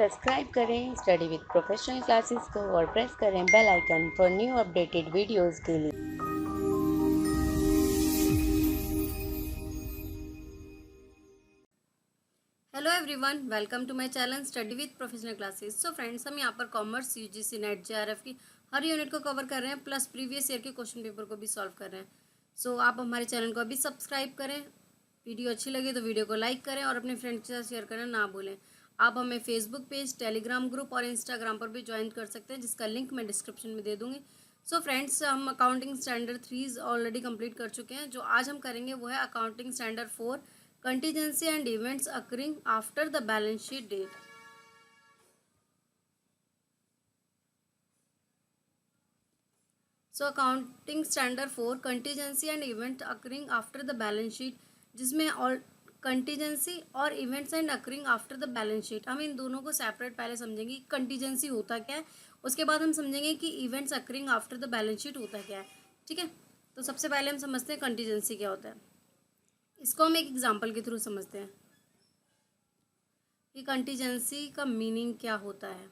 Subscribe करें study with professional classes को और प्रेस करें bell icon for new updated videos के लिए। Hello everyone, welcome to my channel study with professional classes. So friends, हम यहाँ पर कॉमर्स, यूजीसी नेट, जेआरएफ की हर यूनिट को कवर कर रहे हैं, प्लस प्रीवियस ईयर के क्वेश्चन पेपर को भी सॉल्व कर रहे हैं। सो आप हमारे चैनल को अभी सब्सक्राइब करें। वीडियो अच्छी लगे तो वीडियो को लाइक करें और अपने फ्रेंड्स के साथ शेयर करना ना भूलें। आप हमें फेसबुक पेज, टेलीग्राम ग्रुप और इंस्टाग्राम पर भी ज्वाइन कर सकते हैं, जिसका लिंक मैं डिस्क्रिप्शन में दे दूँगी। सो फ्रेंड्स, हम अकाउंटिंग स्टैंडर्ड 3 ऑलरेडी कंप्लीट कर चुके हैं। जो आज हम करेंगे वो है accounting standard 4, contingency and events occurring after the balance sheet date. So accounting standard 4, contingency and event occurring after the balance sheet, जिसमें all contingency और events and occurring after the balance sheet, हम इन दोनों को separate पहले समझेंगे कि contingency होता क्या है, उसके बाद हम समझेंगे कि events occurring after the balance sheet होता क्या है। ठीक है, तो सबसे पहले हम समझते हैं contingency क्या होता है। इसको हम एक एग्जाम्पल के थ्रू समझते हैं कि कंटीजेंसी का मीनिंग क्या होता है।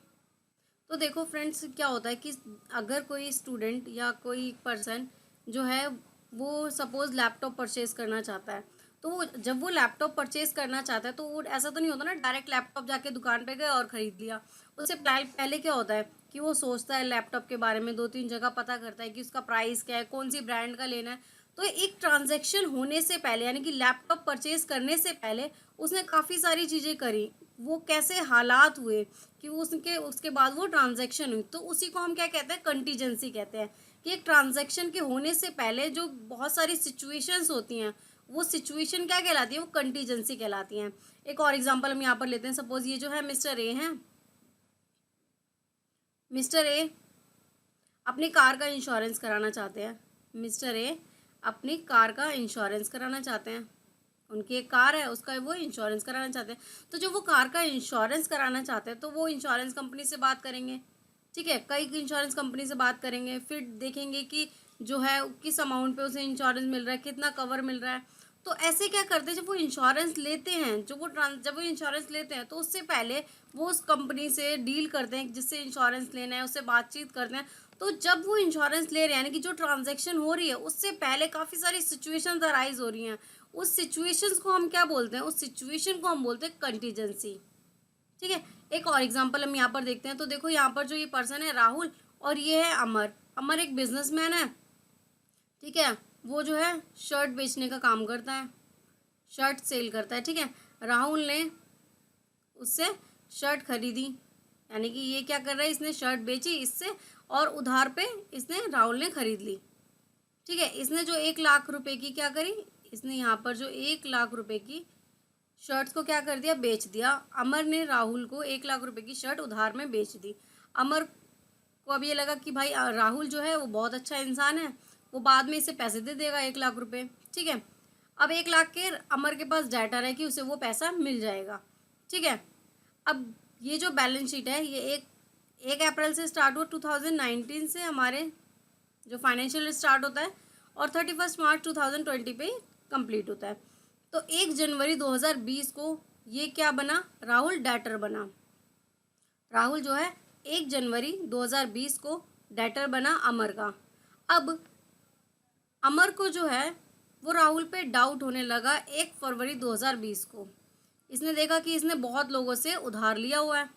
तो देखो फ्रेंड्स, क्या होता है कि अगर कोई स्टूडेंट या कोई पर्सन जो है वो सपोज लैपटॉप परचेज करना चाहता है, तो वो जब वो लैपटॉप परचेज करना चाहता है तो वो ऐसा तो नहीं होता ना डायरेक्ट लैपटॉप जाके दुकान पे गए और ख़रीद लिया। उससे पहले क्या होता है कि वो सोचता है लैपटॉप के बारे में, 2-3 जगह पता करता है कि उसका प्राइस क्या है, कौन सी ब्रांड का लेना है। तो एक ट्रांजैक्शन होने से पहले, यानी कि लैपटॉप परचेज करने से पहले उसने काफ़ी सारी चीज़ें करी। वो कैसे हालात हुए कि उसके बाद वो ट्रांजैक्शन हुई, तो उसी को हम क्या कहते हैं, कंटीजेंसी कहते हैं। कि एक ट्रांजैक्शन के होने से पहले जो बहुत सारी सिचुएशंस होती हैं, वो सिचुएशन क्या कहलाती है, वो कंटीजेंसी कहलाती हैं। एक और एग्जांपल हम यहाँ पर लेते हैं। सपोज ये जो है मिस्टर ए हैं, मिस्टर ए अपनी कार का इंश्योरेंस कराना चाहते हैं। मिस्टर ए अपनी कार का इंश्योरेंस कराना चाहते हैं। उनकी एक कार है, उसका वो इंश्योरेंस कराना चाहते हैं। तो जब वो कार का इंश्योरेंस कराना चाहते हैं तो वो इंश्योरेंस कंपनी से बात करेंगे। ठीक है, कई इंश्योरेंस कंपनी से बात करेंगे, फिर देखेंगे कि जो है किस अमाउंट पे उसे इंश्योरेंस मिल रहा है, कितना कवर मिल रहा है। तो ऐसे क्या करते हैं, जब वो इंश्योरेंस लेते हैं, जब वो इंश्योरेंस लेते हैं तो उससे पहले वो उस कंपनी से डील करते हैं जिससे इंश्योरेंस लेना है, उससे बातचीत करते हैं। तो जब वो इंश्योरेंस ले रहे हैं, यानी कि जो ट्रांजैक्शन हो रही है उससे पहले काफ़ी सारी सिचुएशंस अराइज हो रही हैं। उस सिचुएशंस को हम क्या बोलते हैं, उस सिचुएशन को हम बोलते हैं कंटीजेंसी। ठीक है, एक और एग्जांपल हम यहाँ पर देखते हैं। तो देखो यहाँ पर जो ये पर्सन है राहुल, और ये है अमर। अमर एक बिजनेसमैन है। ठीक है, वो जो है शर्ट बेचने का काम करता है, शर्ट सेल करता है। ठीक है, राहुल ने उससे शर्ट खरीदी, यानी कि ये क्या कर रहा है, इसने शर्ट बेची इससे और उधार पे इसने राहुल ने खरीद ली। ठीक है, इसने जो 1 लाख रुपए की क्या करी, इसने यहाँ पर जो 1 लाख रुपए की शर्ट्स को क्या कर दिया, बेच दिया। अमर ने राहुल को 1 लाख रुपए की शर्ट उधार में बेच दी। अमर को अब ये लगा कि भाई राहुल जो है वो बहुत अच्छा इंसान है, वो बाद में इसे पैसे दे देगा 1 लाख रुपए। ठीक है, अब 1 लाख के अमर के पास डाटा है कि उसे वो पैसा मिल जाएगा। ठीक है, अब ये जो बैलेंस शीट है ये एक अप्रैल से स्टार्ट हुआ, 2019 से हमारे जो फाइनेंशियल स्टार्ट होता है, और 31 मार्च 2020 पे कंप्लीट होता है। तो 1 जनवरी 2020 को ये क्या बना, राहुल डेटर बना। राहुल जो है 1 जनवरी 2020 को डेटर बना अमर का। अब अमर को जो है वो राहुल पे डाउट होने लगा 1 फरवरी 2020 को। इसने देखा कि इसने बहुत लोगों से उधार लिया हुआ है,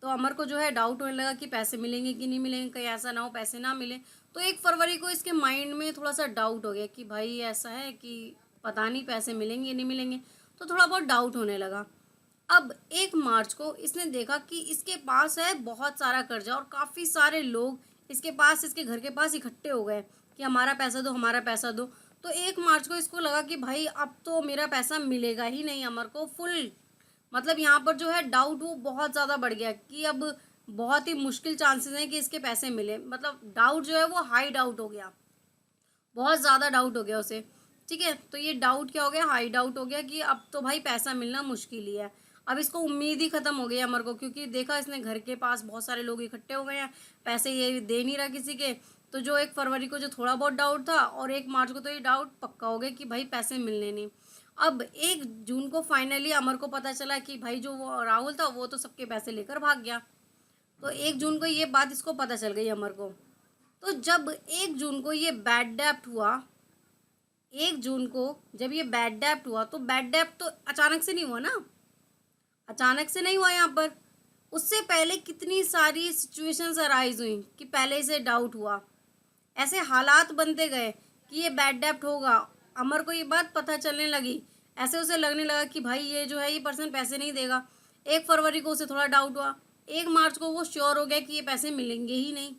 तो अमर को जो है डाउट होने लगा कि पैसे मिलेंगे कि नहीं मिलेंगे, कहीं ऐसा ना हो पैसे ना मिले। तो 1 फरवरी को इसके माइंड में थोड़ा सा डाउट हो गया कि भाई ऐसा है कि पता नहीं पैसे मिलेंगे नहीं मिलेंगे, तो थोड़ा बहुत डाउट होने लगा। अब 1 मार्च को इसने देखा कि इसके पास है बहुत सारा कर्जा और काफ़ी सारे लोग इसके पास, इसके घर के पास इकट्ठे हो गए कि हमारा पैसा दो, हमारा पैसा दो। तो 1 मार्च को इसको लगा कि भाई अब तो मेरा पैसा मिलेगा ही नहीं। अमर को फुल, मतलब यहाँ पर जो है डाउट वो बहुत ज़्यादा बढ़ गया कि अब बहुत ही मुश्किल चांसेस हैं कि इसके पैसे मिले। मतलब डाउट जो है वो हाई डाउट हो गया, बहुत ज़्यादा डाउट हो गया उसे। ठीक है, तो ये डाउट क्या हो गया, हाई डाउट हो गया कि अब तो भाई पैसा मिलना मुश्किल ही है। अब इसको उम्मीद ही ख़त्म हो गई अमर को, क्योंकि देखा इसने घर के पास बहुत सारे लोग इकट्ठे हो गए हैं, पैसे ये दे नहीं रहा किसी के। तो जो 1 फरवरी को जो थोड़ा बहुत डाउट था, और 1 मार्च को तो ये डाउट पक्का हो गया कि भाई पैसे मिलने नहीं। अब 1 जून को फाइनली अमर को पता चला कि भाई जो वो राहुल था वो तो सबके पैसे लेकर भाग गया। तो 1 जून को ये बात इसको पता चल गई अमर को। तो जब 1 जून को ये बैड डेप्ट हुआ, 1 जून को जब ये बैड डेप्ट हुआ, तो बैड डेप्ट तो अचानक से नहीं हुआ ना, अचानक से नहीं हुआ यहाँ पर। उससे पहले कितनी सारी सिचुएशंस अराइज हुई कि पहले से डाउट हुआ, ऐसे हालात बनते गए कि ये बैड डेप्ट होगा। अमर को ये बात पता चलने लगी, ऐसे उसे लगने लगा कि भाई ये जो है ये पर्सन पैसे नहीं देगा। 1 फरवरी को उसे थोड़ा डाउट हुआ, 1 मार्च को वो श्योर हो गया कि ये पैसे मिलेंगे ही नहीं।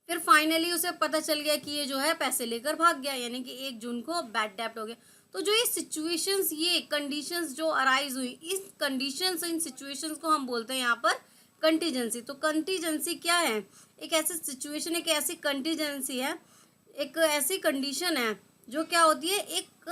फिर फाइनली उसे पता चल गया कि ये जो है पैसे लेकर भाग गया, यानी कि 1 जून को बैड डेप्ट हो गया। तो जो ये सिचुएशंस, ये कंडीशंस जो अराइज हुई, इस कंडीशंस, इन सिचुएशंस को हम बोलते हैं यहाँ पर कंटीजेंसी। तो कंटीजेंसी क्या है? एक ऐसी सिचुएशन, एक ऐसी कंटीजेंसी है, एक ऐसी कंडीशन है जो क्या होती है, एक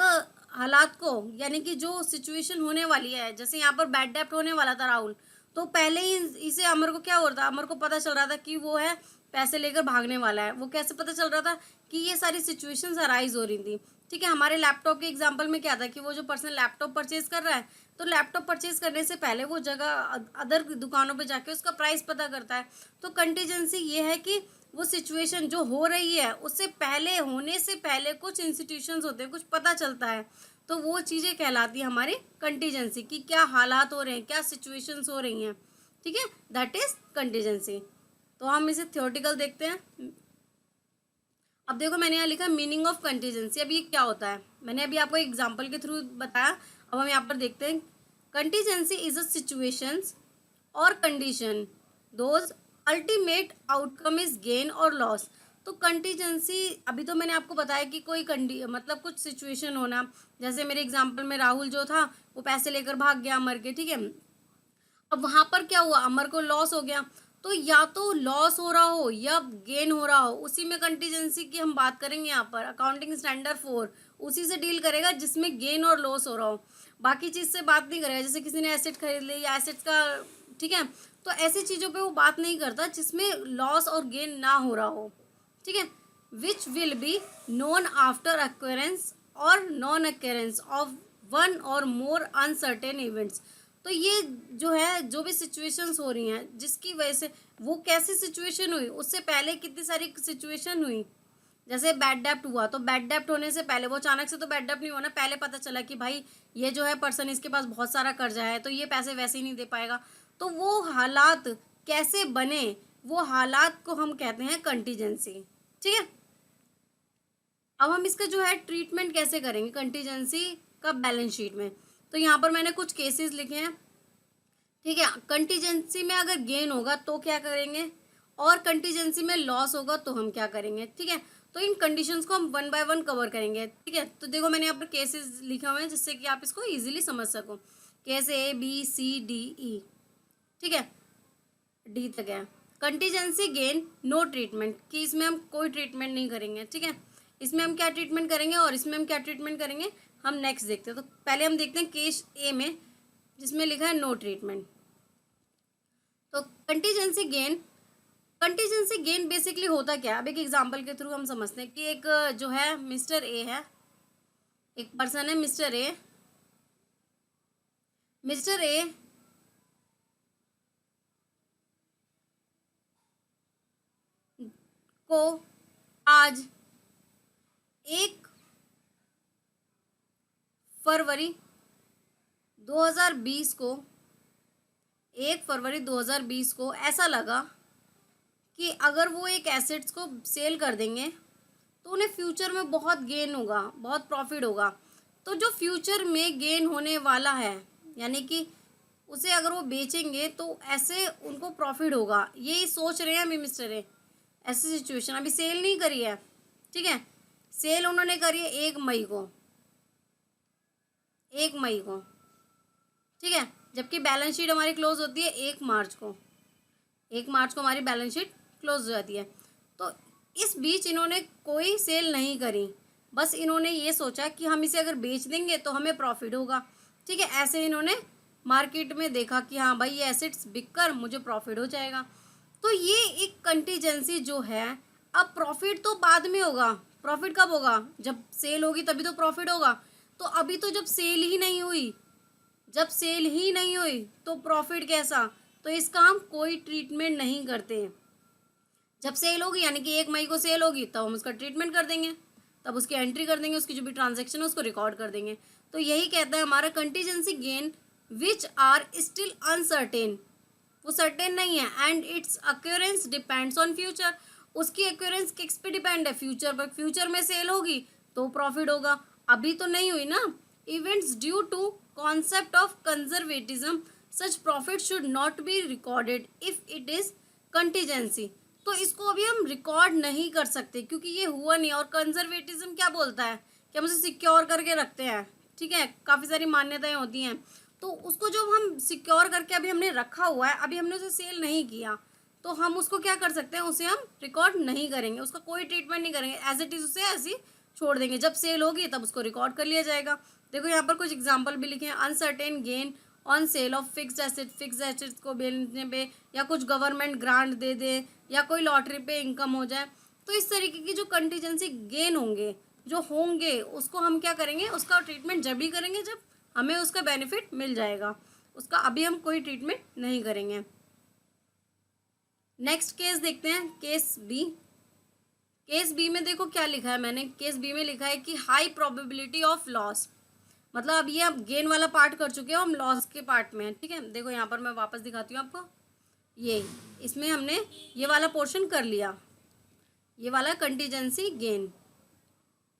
हालात को, यानी कि जो सिचुएशन होने वाली है, जैसे यहाँ पर बैड डेप्ट होने वाला था राहुल, तो पहले ही इसे अमर को क्या हो रहा था, अमर को पता चल रहा था कि वो है पैसे लेकर भागने वाला है। वो कैसे पता चल रहा था कि ये सारी सिचुएशंस अराइज हो रही थी। ठीक है, हमारे लैपटॉप के एग्जांपल में क्या था कि वो जो पर्सन लैपटॉप परचेज कर रहा है, तो लैपटॉप परचेज करने से पहले वो जगह अदर दुकानों पे जाके उसका प्राइस पता करता है। तो कंटीजेंसी ये है कि वो सिचुएशन जो हो रही है उससे पहले, होने से पहले कुछ इंस्टीट्यूशंस होते हैं, कुछ पता चलता है, तो वो चीज़ें कहलाती है हमारी कंटीजेंसी, कि क्या हालात हो रहे हैं, क्या सिचुएशंस हो रही हैं। ठीक है, दैट इज कंटीजेंसी। तो हम इसे थ्योरेटिकल देखते हैं। अब देखो मैंने यहाँ लिखा मीनिंग ऑफ कंटीजेंसी। अब ये क्या होता है, मैंने अभी आपको एग्जांपल के थ्रू बताया। अब हम यहाँ पर देखते हैं, कंटीजेंसी इज अ सिचुएशंस और condition those ultimate outcome is gain और लॉस। तो कंटीजेंसी, अभी तो मैंने आपको बताया कि कोई मतलब कुछ सिचुएशन होना, जैसे मेरे एग्जाम्पल में राहुल जो था वो पैसे लेकर भाग गया अमर के। ठीक है, अब वहाँ पर क्या हुआ, अमर को लॉस हो गया। तो या तो लॉस हो रहा हो या गेन हो रहा हो, उसी में कंटीजेंसी की हम बात करेंगे। यहाँ पर अकाउंटिंग स्टैंडर्ड 4 उसी से डील करेगा जिसमें गेन और लॉस हो रहा हो, बाकी चीज़ से बात नहीं करेगा। जैसे किसी ने एसेट खरीद लिया या एसेट्स का, ठीक है, तो ऐसी चीज़ों पे वो बात नहीं करता जिसमें लॉस और गेन ना हो रहा हो। ठीक है, which will be known after occurrence और नॉन अक्वेरेंस ऑफ वन और मोर अनसर्टेन इवेंट्स। तो ये जो है, जो भी सिचुएशंस हो रही हैं जिसकी वजह से, वो कैसी सिचुएशन हुई, उससे पहले कितनी सारी सिचुएशन हुई। जैसे बैड डेप्ट हुआ, तो बैड डेप्ट होने से पहले, वो अचानक से तो बैड डेप्ट नहीं हुआ ना, पहले पता चला कि भाई ये जो है पर्सन, इसके पास बहुत सारा कर्जा है, तो ये पैसे वैसे ही नहीं दे पाएगा। तो वो हालात कैसे बने, वो हालात को हम कहते हैं कंटीजेंसी। ठीक है, अब हम इसका जो है ट्रीटमेंट कैसे करेंगे कंटीजेंसी का बैलेंस शीट में। तो यहाँ पर मैंने कुछ केसेस लिखे हैं। ठीक है, कंटीजेंसी में अगर गेन होगा तो क्या करेंगे, और कंटीजेंसी में लॉस होगा तो हम क्या करेंगे। ठीक है, तो इन कंडीशंस को हम 1 बाय 1 कवर करेंगे। ठीक है, तो देखो मैंने यहाँ पर केसेस लिखे हुए हैं जिससे कि आप इसको इजीली समझ सको। Case A B C D E, ठीक है, डी तक है। कंटीजेंसी गेन नो ट्रीटमेंट, कि इसमें हम कोई ट्रीटमेंट नहीं करेंगे। ठीक है, इसमें हम क्या ट्रीटमेंट करेंगे और इसमें हम क्या ट्रीटमेंट करेंगे, हम नेक्स्ट देखते हैं। तो पहले हम देखते हैं केस ए में, जिसमें लिखा है नो ट्रीटमेंट। तो कंटीजेंसी गेन बेसिकली होता क्या है, अब एक एग्जांपल के थ्रू हम समझते हैं कि एक जो है मिस्टर ए है, एक पर्सन है मिस्टर ए। मिस्टर ए को आज 1 फरवरी 2020 को 1 फरवरी 2020 को ऐसा लगा कि अगर वो एक एसेट्स को सेल कर देंगे तो उन्हें फ्यूचर में बहुत गेन होगा, बहुत प्रॉफिट होगा। तो जो फ्यूचर में गेन होने वाला है, यानी कि उसे अगर वो बेचेंगे तो ऐसे उनको प्रॉफिट होगा, यही सोच रहे हैं अभी मिस्टर ए। ऐसी सिचुएशन, अभी सेल नहीं करी है। ठीक है, सेल उन्होंने करी है 1 मई को, 1 मई को। ठीक है, जबकि बैलेंस शीट हमारी क्लोज होती है 1 मार्च को, 1 मार्च को हमारी बैलेंस शीट क्लोज हो जाती है। तो इस बीच इन्होंने कोई सेल नहीं करी, बस इन्होंने ये सोचा कि हम इसे अगर बेच देंगे तो हमें प्रॉफिट होगा। ठीक है, ऐसे इन्होंने मार्केट में देखा कि हाँ भाई ये एसेट्स बिक कर मुझे प्रॉफिट हो जाएगा। तो ये एक कंटीजेंसी जो है, अब प्रॉफिट तो बाद में होगा, प्रॉफिट कब होगा, जब सेल होगी तभी तो प्रॉफिट होगा। तो अभी तो जब सेल ही नहीं हुई, तो प्रॉफिट कैसा? तो इसका हम कोई ट्रीटमेंट नहीं करते। जब सेल होगी यानी कि 1 मई को सेल होगी तब हम उसका ट्रीटमेंट कर देंगे, तब उसकी एंट्री कर देंगे, उसकी जो भी ट्रांजेक्शन है उसको रिकॉर्ड कर देंगे। तो यही कहता है हमारा contingency gain which are still uncertain, वो सर्टेन नहीं है, and its occurrence depends on future, उसकी अक्यूरेंस किस पे डिपेंड है? फ्यूचर पर। फ्यूचर में सेल होगी तो प्रॉफिट होगा, अभी तो नहीं हुई ना। Events due to concept of conservatism such profit should not be recorded if it is contingency. तो इसको अभी हम रिकॉर्ड नहीं कर सकते क्योंकि ये हुआ नहीं। और कंजर्वेटिज्म क्या बोलता है कि हम उसे सिक्योर करके रखते हैं, ठीक है, काफ़ी सारी मान्यताएं होती हैं। तो उसको जो हम सिक्योर करके अभी हमने रखा हुआ है, अभी हमने उसे सेल नहीं किया, तो हम उसको क्या कर सकते हैं, उसे हम रिकॉर्ड नहीं करेंगे, उसका कोई ट्रीटमेंट नहीं करेंगे, एज इट इज़ उसे ऐसे ही छोड़ देंगे। जब सेल होगी तब उसको रिकॉर्ड कर लिया जाएगा। देखो यहाँ पर कुछ एग्जाम्पल भी लिखे हैं। Uncertain gain on sale of fixed asset, fixed assets को बेचने पे, या कुछ गवर्नमेंट ग्रांट दे दे, या कोई लॉटरी पे इनकम हो जाए। तो इस तरीके की जो कंटीजेंसी गेन होंगे, जो होंगे, उसको हम क्या करेंगे, उसका ट्रीटमेंट जब भी करेंगे जब हमें उसका बेनिफिट मिल जाएगा, उसका अभी हम कोई ट्रीटमेंट नहीं करेंगे। नेक्स्ट केस देखते हैं, केस बी। केस बी में देखो क्या लिखा है मैंने। केस बी में लिखा है कि हाई प्रोबेबिलिटी ऑफ लॉस, मतलब अब ये आप गेन वाला पार्ट कर चुके हो, हम लॉस के पार्ट में हैं, ठीक है। देखो यहाँ पर मैं वापस दिखाती हूँ आपको, ये इसमें हमने ये वाला पोर्शन कर लिया, ये वाला कंटीजेंसी गेन,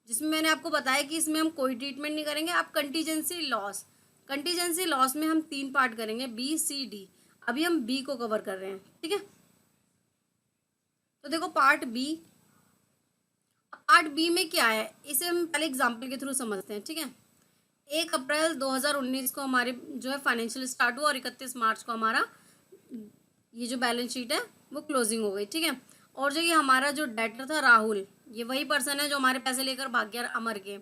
जिसमें मैंने आपको बताया कि इसमें हम कोई ट्रीटमेंट नहीं करेंगे। अब कंटीजेंसी लॉस में हम 3 पार्ट करेंगे, बी सी डी। अभी हम बी को कवर कर रहे हैं, ठीक है। तो देखो पार्ट बी में क्या है, इसे हम पहले एग्जाम्पल के थ्रू समझते हैं, ठीक है। 1 अप्रैल 2019 को हमारे जो है फाइनेंशियल स्टार्ट हुआ, और 31 मार्च को हमारा ये जो बैलेंस शीट है वो क्लोजिंग हो गई, ठीक है। और जो ये हमारा जो डेटर था राहुल, ये वही पर्सन है जो हमारे पैसे लेकर भाग गया अमर के,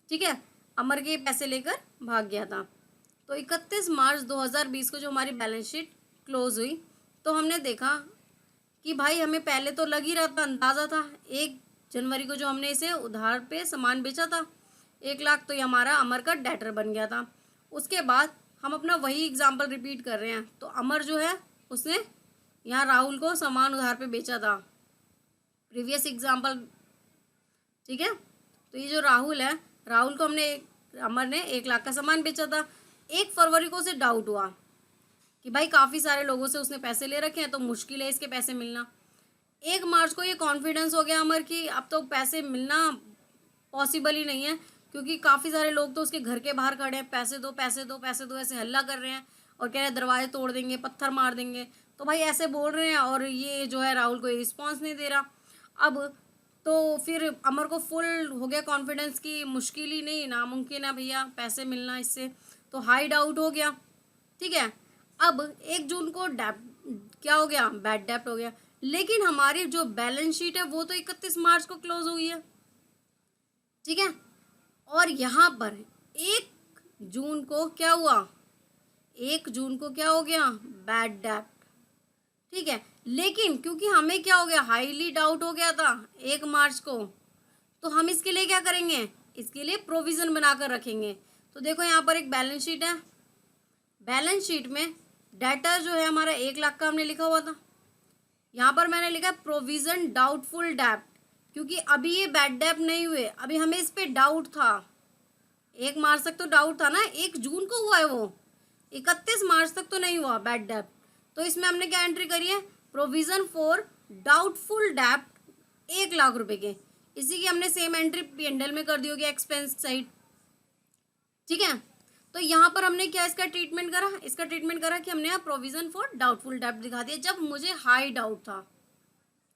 ठीक है, अमर के पैसे लेकर भाग गया था। तो 31 मार्च 2020 को जो हमारी बैलेंस शीट क्लोज हुई, तो हमने देखा कि भाई हमें पहले तो लग ही रहा था, अंदाज़ा था, 1 जनवरी को जो हमने इसे उधार पे सामान बेचा था 1 लाख, तो ये हमारा अमर का डेटर बन गया था। उसके बाद हम अपना वही एग्जाम्पल रिपीट कर रहे हैं। तो अमर जो है उसने यहाँ राहुल को सामान उधार पे बेचा था, प्रीवियस एग्जाम्पल, ठीक है। तो ये जो राहुल है, राहुल को अमर ने 1 लाख का सामान बेचा था। 1 फरवरी को उसे डाउट हुआ कि भाई काफ़ी सारे लोगों से उसने पैसे ले रखे हैं तो मुश्किल है इसके पैसे मिलना। 1 मार्च को ये कॉन्फिडेंस हो गया अमर की अब तो पैसे मिलना पॉसिबल ही नहीं है, क्योंकि काफ़ी सारे लोग तो उसके घर के बाहर खड़े हैं, पैसे दो पैसे दो पैसे दो ऐसे हल्ला कर रहे हैं और कह रहे हैं दरवाजे तोड़ देंगे, पत्थर मार देंगे। तो भाई ऐसे बोल रहे हैं और ये जो है राहुल कोई रिस्पॉन्स नहीं दे रहा। अब तो फिर अमर को फुल हो गया कॉन्फिडेंस की मुश्किल ही नहीं, नामुमकिन है भैया पैसे मिलना इससे, तो हाई डाउट हो गया, ठीक है। अब 1 जून को क्या हो गया, बैड डेप्ट हो गया। लेकिन हमारी जो बैलेंस शीट है वो तो 31 मार्च को क्लोज हुई है, ठीक है। और यहाँ पर 1 जून को क्या हुआ, 1 जून को क्या हो गया, बैड डेप्ट, ठीक है। लेकिन क्योंकि हमें क्या हो गया, हाईली डाउट हो गया था 1 मार्च को, तो हम इसके लिए क्या करेंगे, इसके लिए प्रोविज़न बनाकर रखेंगे। तो देखो यहाँ पर एक बैलेंस शीट है, बैलेंस शीट में डेटर जो है हमारा 1 लाख का हमने लिखा हुआ था। यहाँ पर मैंने लिखा प्रोविज़न डाउटफुल डेप्ट, क्योंकि अभी ये बैड डेप्ट नहीं हुए, अभी हमें इस पर डाउट था। 1 मार्च तक तो डाउट था ना, 1 जून को हुआ है वो, 31 मार्च तक तो नहीं हुआ बैड डेप्ट। तो इसमें हमने क्या एंट्री करी है, प्रोविज़न फॉर डाउटफुल डेप्ट 1 लाख रुपए के। इसी की हमने सेम एंट्री P&L में कर दी होगी एक्सपेंस साइड, ठीक है। तो यहाँ पर हमने क्या इसका ट्रीटमेंट करा, इसका ट्रीटमेंट करा कि हमने यहाँ प्रोविज़न फॉर डाउटफुल डेप्ट दिखा दिया जब मुझे हाई डाउट था,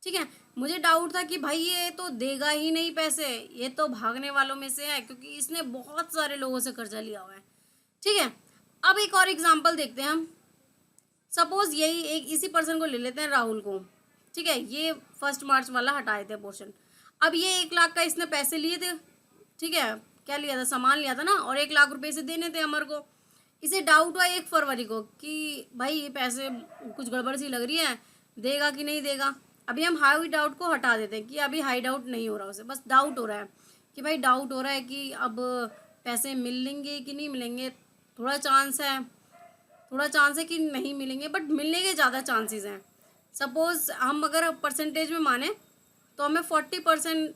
ठीक है। मुझे डाउट था कि भाई ये तो देगा ही नहीं पैसे, ये तो भागने वालों में से है क्योंकि इसने बहुत सारे लोगों से कर्जा लिया हुआ है, ठीक है। अब एक और एग्जांपल देखते हैं हम। सपोज यही एक इसी पर्सन को ले लेते हैं, राहुल को, ठीक है। ये 1 मार्च वाला हटाए थे पोर्शन। अब ये 1 लाख का इसने पैसे लिए थे, ठीक है, क्या लिया था, सामान लिया था ना, और 1 लाख रुपए इसे देने थे अमर को। इसे डाउट हुआ 1 फरवरी को कि भाई ये पैसे कुछ गड़बड़ सी लग रही है, देगा कि नहीं देगा। अभी हम हाई डाउट को हटा देते हैं कि अभी हाई डाउट नहीं हो रहा उसे, बस डाउट हो रहा है कि भाई डाउट हो रहा है कि अब पैसे मिलेंगे कि नहीं मिलेंगे, थोड़ा चांस है कि नहीं मिलेंगे, बट मिलने के ज़्यादा चांसेस हैं। सपोज़ हम अगर परसेंटेज में माने तो हमें 40%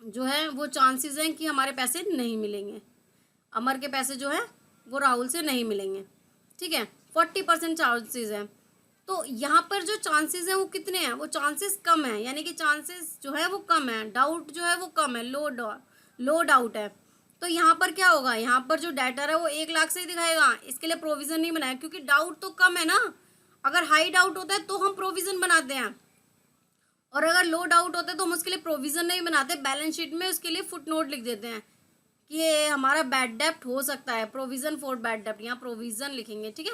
जो है वो चांसेस हैं कि हमारे पैसे नहीं मिलेंगे, अमर के पैसे जो है वो राहुल से नहीं मिलेंगे, ठीक है। 40% चांसेस हैं। तो यहाँ पर जो चांसेस हैं वो कितने हैं, वो चांसेस कम है, यानी कि चांसेस जो है वो कम है, डाउट जो है वो कम है, लो डाउट है। तो यहाँ पर क्या होगा, यहाँ पर जो डेटर है वो 1 लाख से ही दिखाएगा, इसके लिए प्रोविज़न नहीं बनाया क्योंकि डाउट तो कम है ना। अगर हाई डाउट होता है तो हम प्रोविज़न बनाते हैं, और अगर लो डाउट होता है तो हम उसके लिए प्रोविज़न नहीं बनाते, बैलेंस शीट में उसके लिए फुट नोट लिख देते हैं कि ये हमारा बैड डेप्ट हो सकता है, प्रोविज़न फॉर बैड डेप्ट, यहाँ प्रोविज़न लिखेंगे, ठीक है।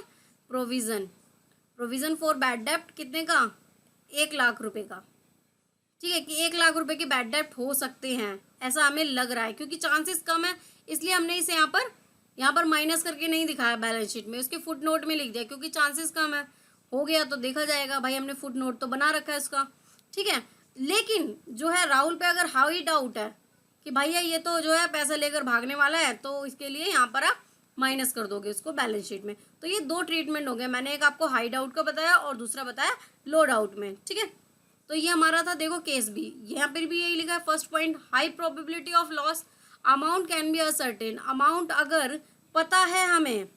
प्रोविज़न फॉर बैड डेप्ट कितने का, 1 लाख रुपए का, ठीक है, कि 1 लाख रुपए के बैड डेप्ट हो सकते हैं, ऐसा हमें लग रहा है क्योंकि चांसेस कम है, इसलिए हमने इसे यहाँ पर माइनस करके नहीं दिखाया बैलेंस शीट में, उसके फुट नोट में लिख दिया क्योंकि चांसेस कम है। हो गया तो देखा जाएगा, भाई हमने फुट नोट तो बना रखा है उसका, ठीक है। लेकिन जो है राहुल पे अगर हाई डाउट है कि भैया ये तो जो है पैसा लेकर भागने वाला है, तो इसके लिए यहाँ पर आप माइनस कर दोगे उसको बैलेंस शीट में। तो ये 2 ट्रीटमेंट हो गए, मैंने एक आपको हाई डाउट का बताया और दूसरा बताया लो डाउट में, ठीक है। तो ये हमारा था, देखो केस बी, यहाँ पर भी यही लिखा है first point, high probability of loss, amount can be ascertain, amount अगर पता है हमें,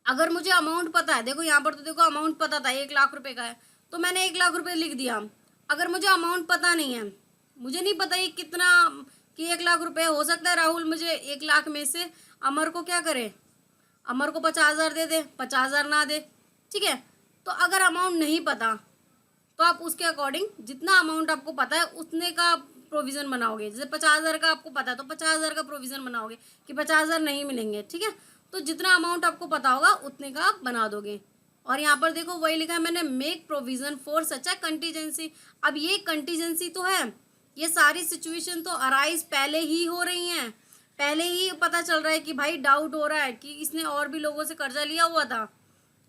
अगर मुझे अमाउंट पता है, देखो यहाँ पर तो देखो अमाउंट पता था 1 लाख रुपए का है, तो मैंने 1 लाख रुपए लिख दिया। अगर मुझे अमाउंट पता नहीं है, मुझे नहीं पता ये कितना, कि 1 लाख रुपए हो सकता है राहुल मुझे 1 लाख में से अमर को क्या करे, अमर को 50,000 दे दे, 50,000 ना दे, ठीक है। तो अगर अमाउंट नहीं पता तो आप उसके अकॉर्डिंग जितना अमाउंट आपको पता है उतने का प्रोविज़न बनाओगे। जैसे 50,000 का आपको पता है तो 50,000 का प्रोविज़न बनाओगे कि 50,000 नहीं मिलेंगे, ठीक है। तो जितना अमाउंट आपको पता होगा उतने का आप बना दोगे। और यहाँ पर देखो वही लिखा है मैंने, make provision for such a contingency. अब ये कंटीजेंसी तो है, ये सारी सिचुएशन तो अराइज पहले ही हो रही हैं, पहले ही पता चल रहा है कि भाई डाउट हो रहा है कि इसने और भी लोगों से कर्जा लिया हुआ था,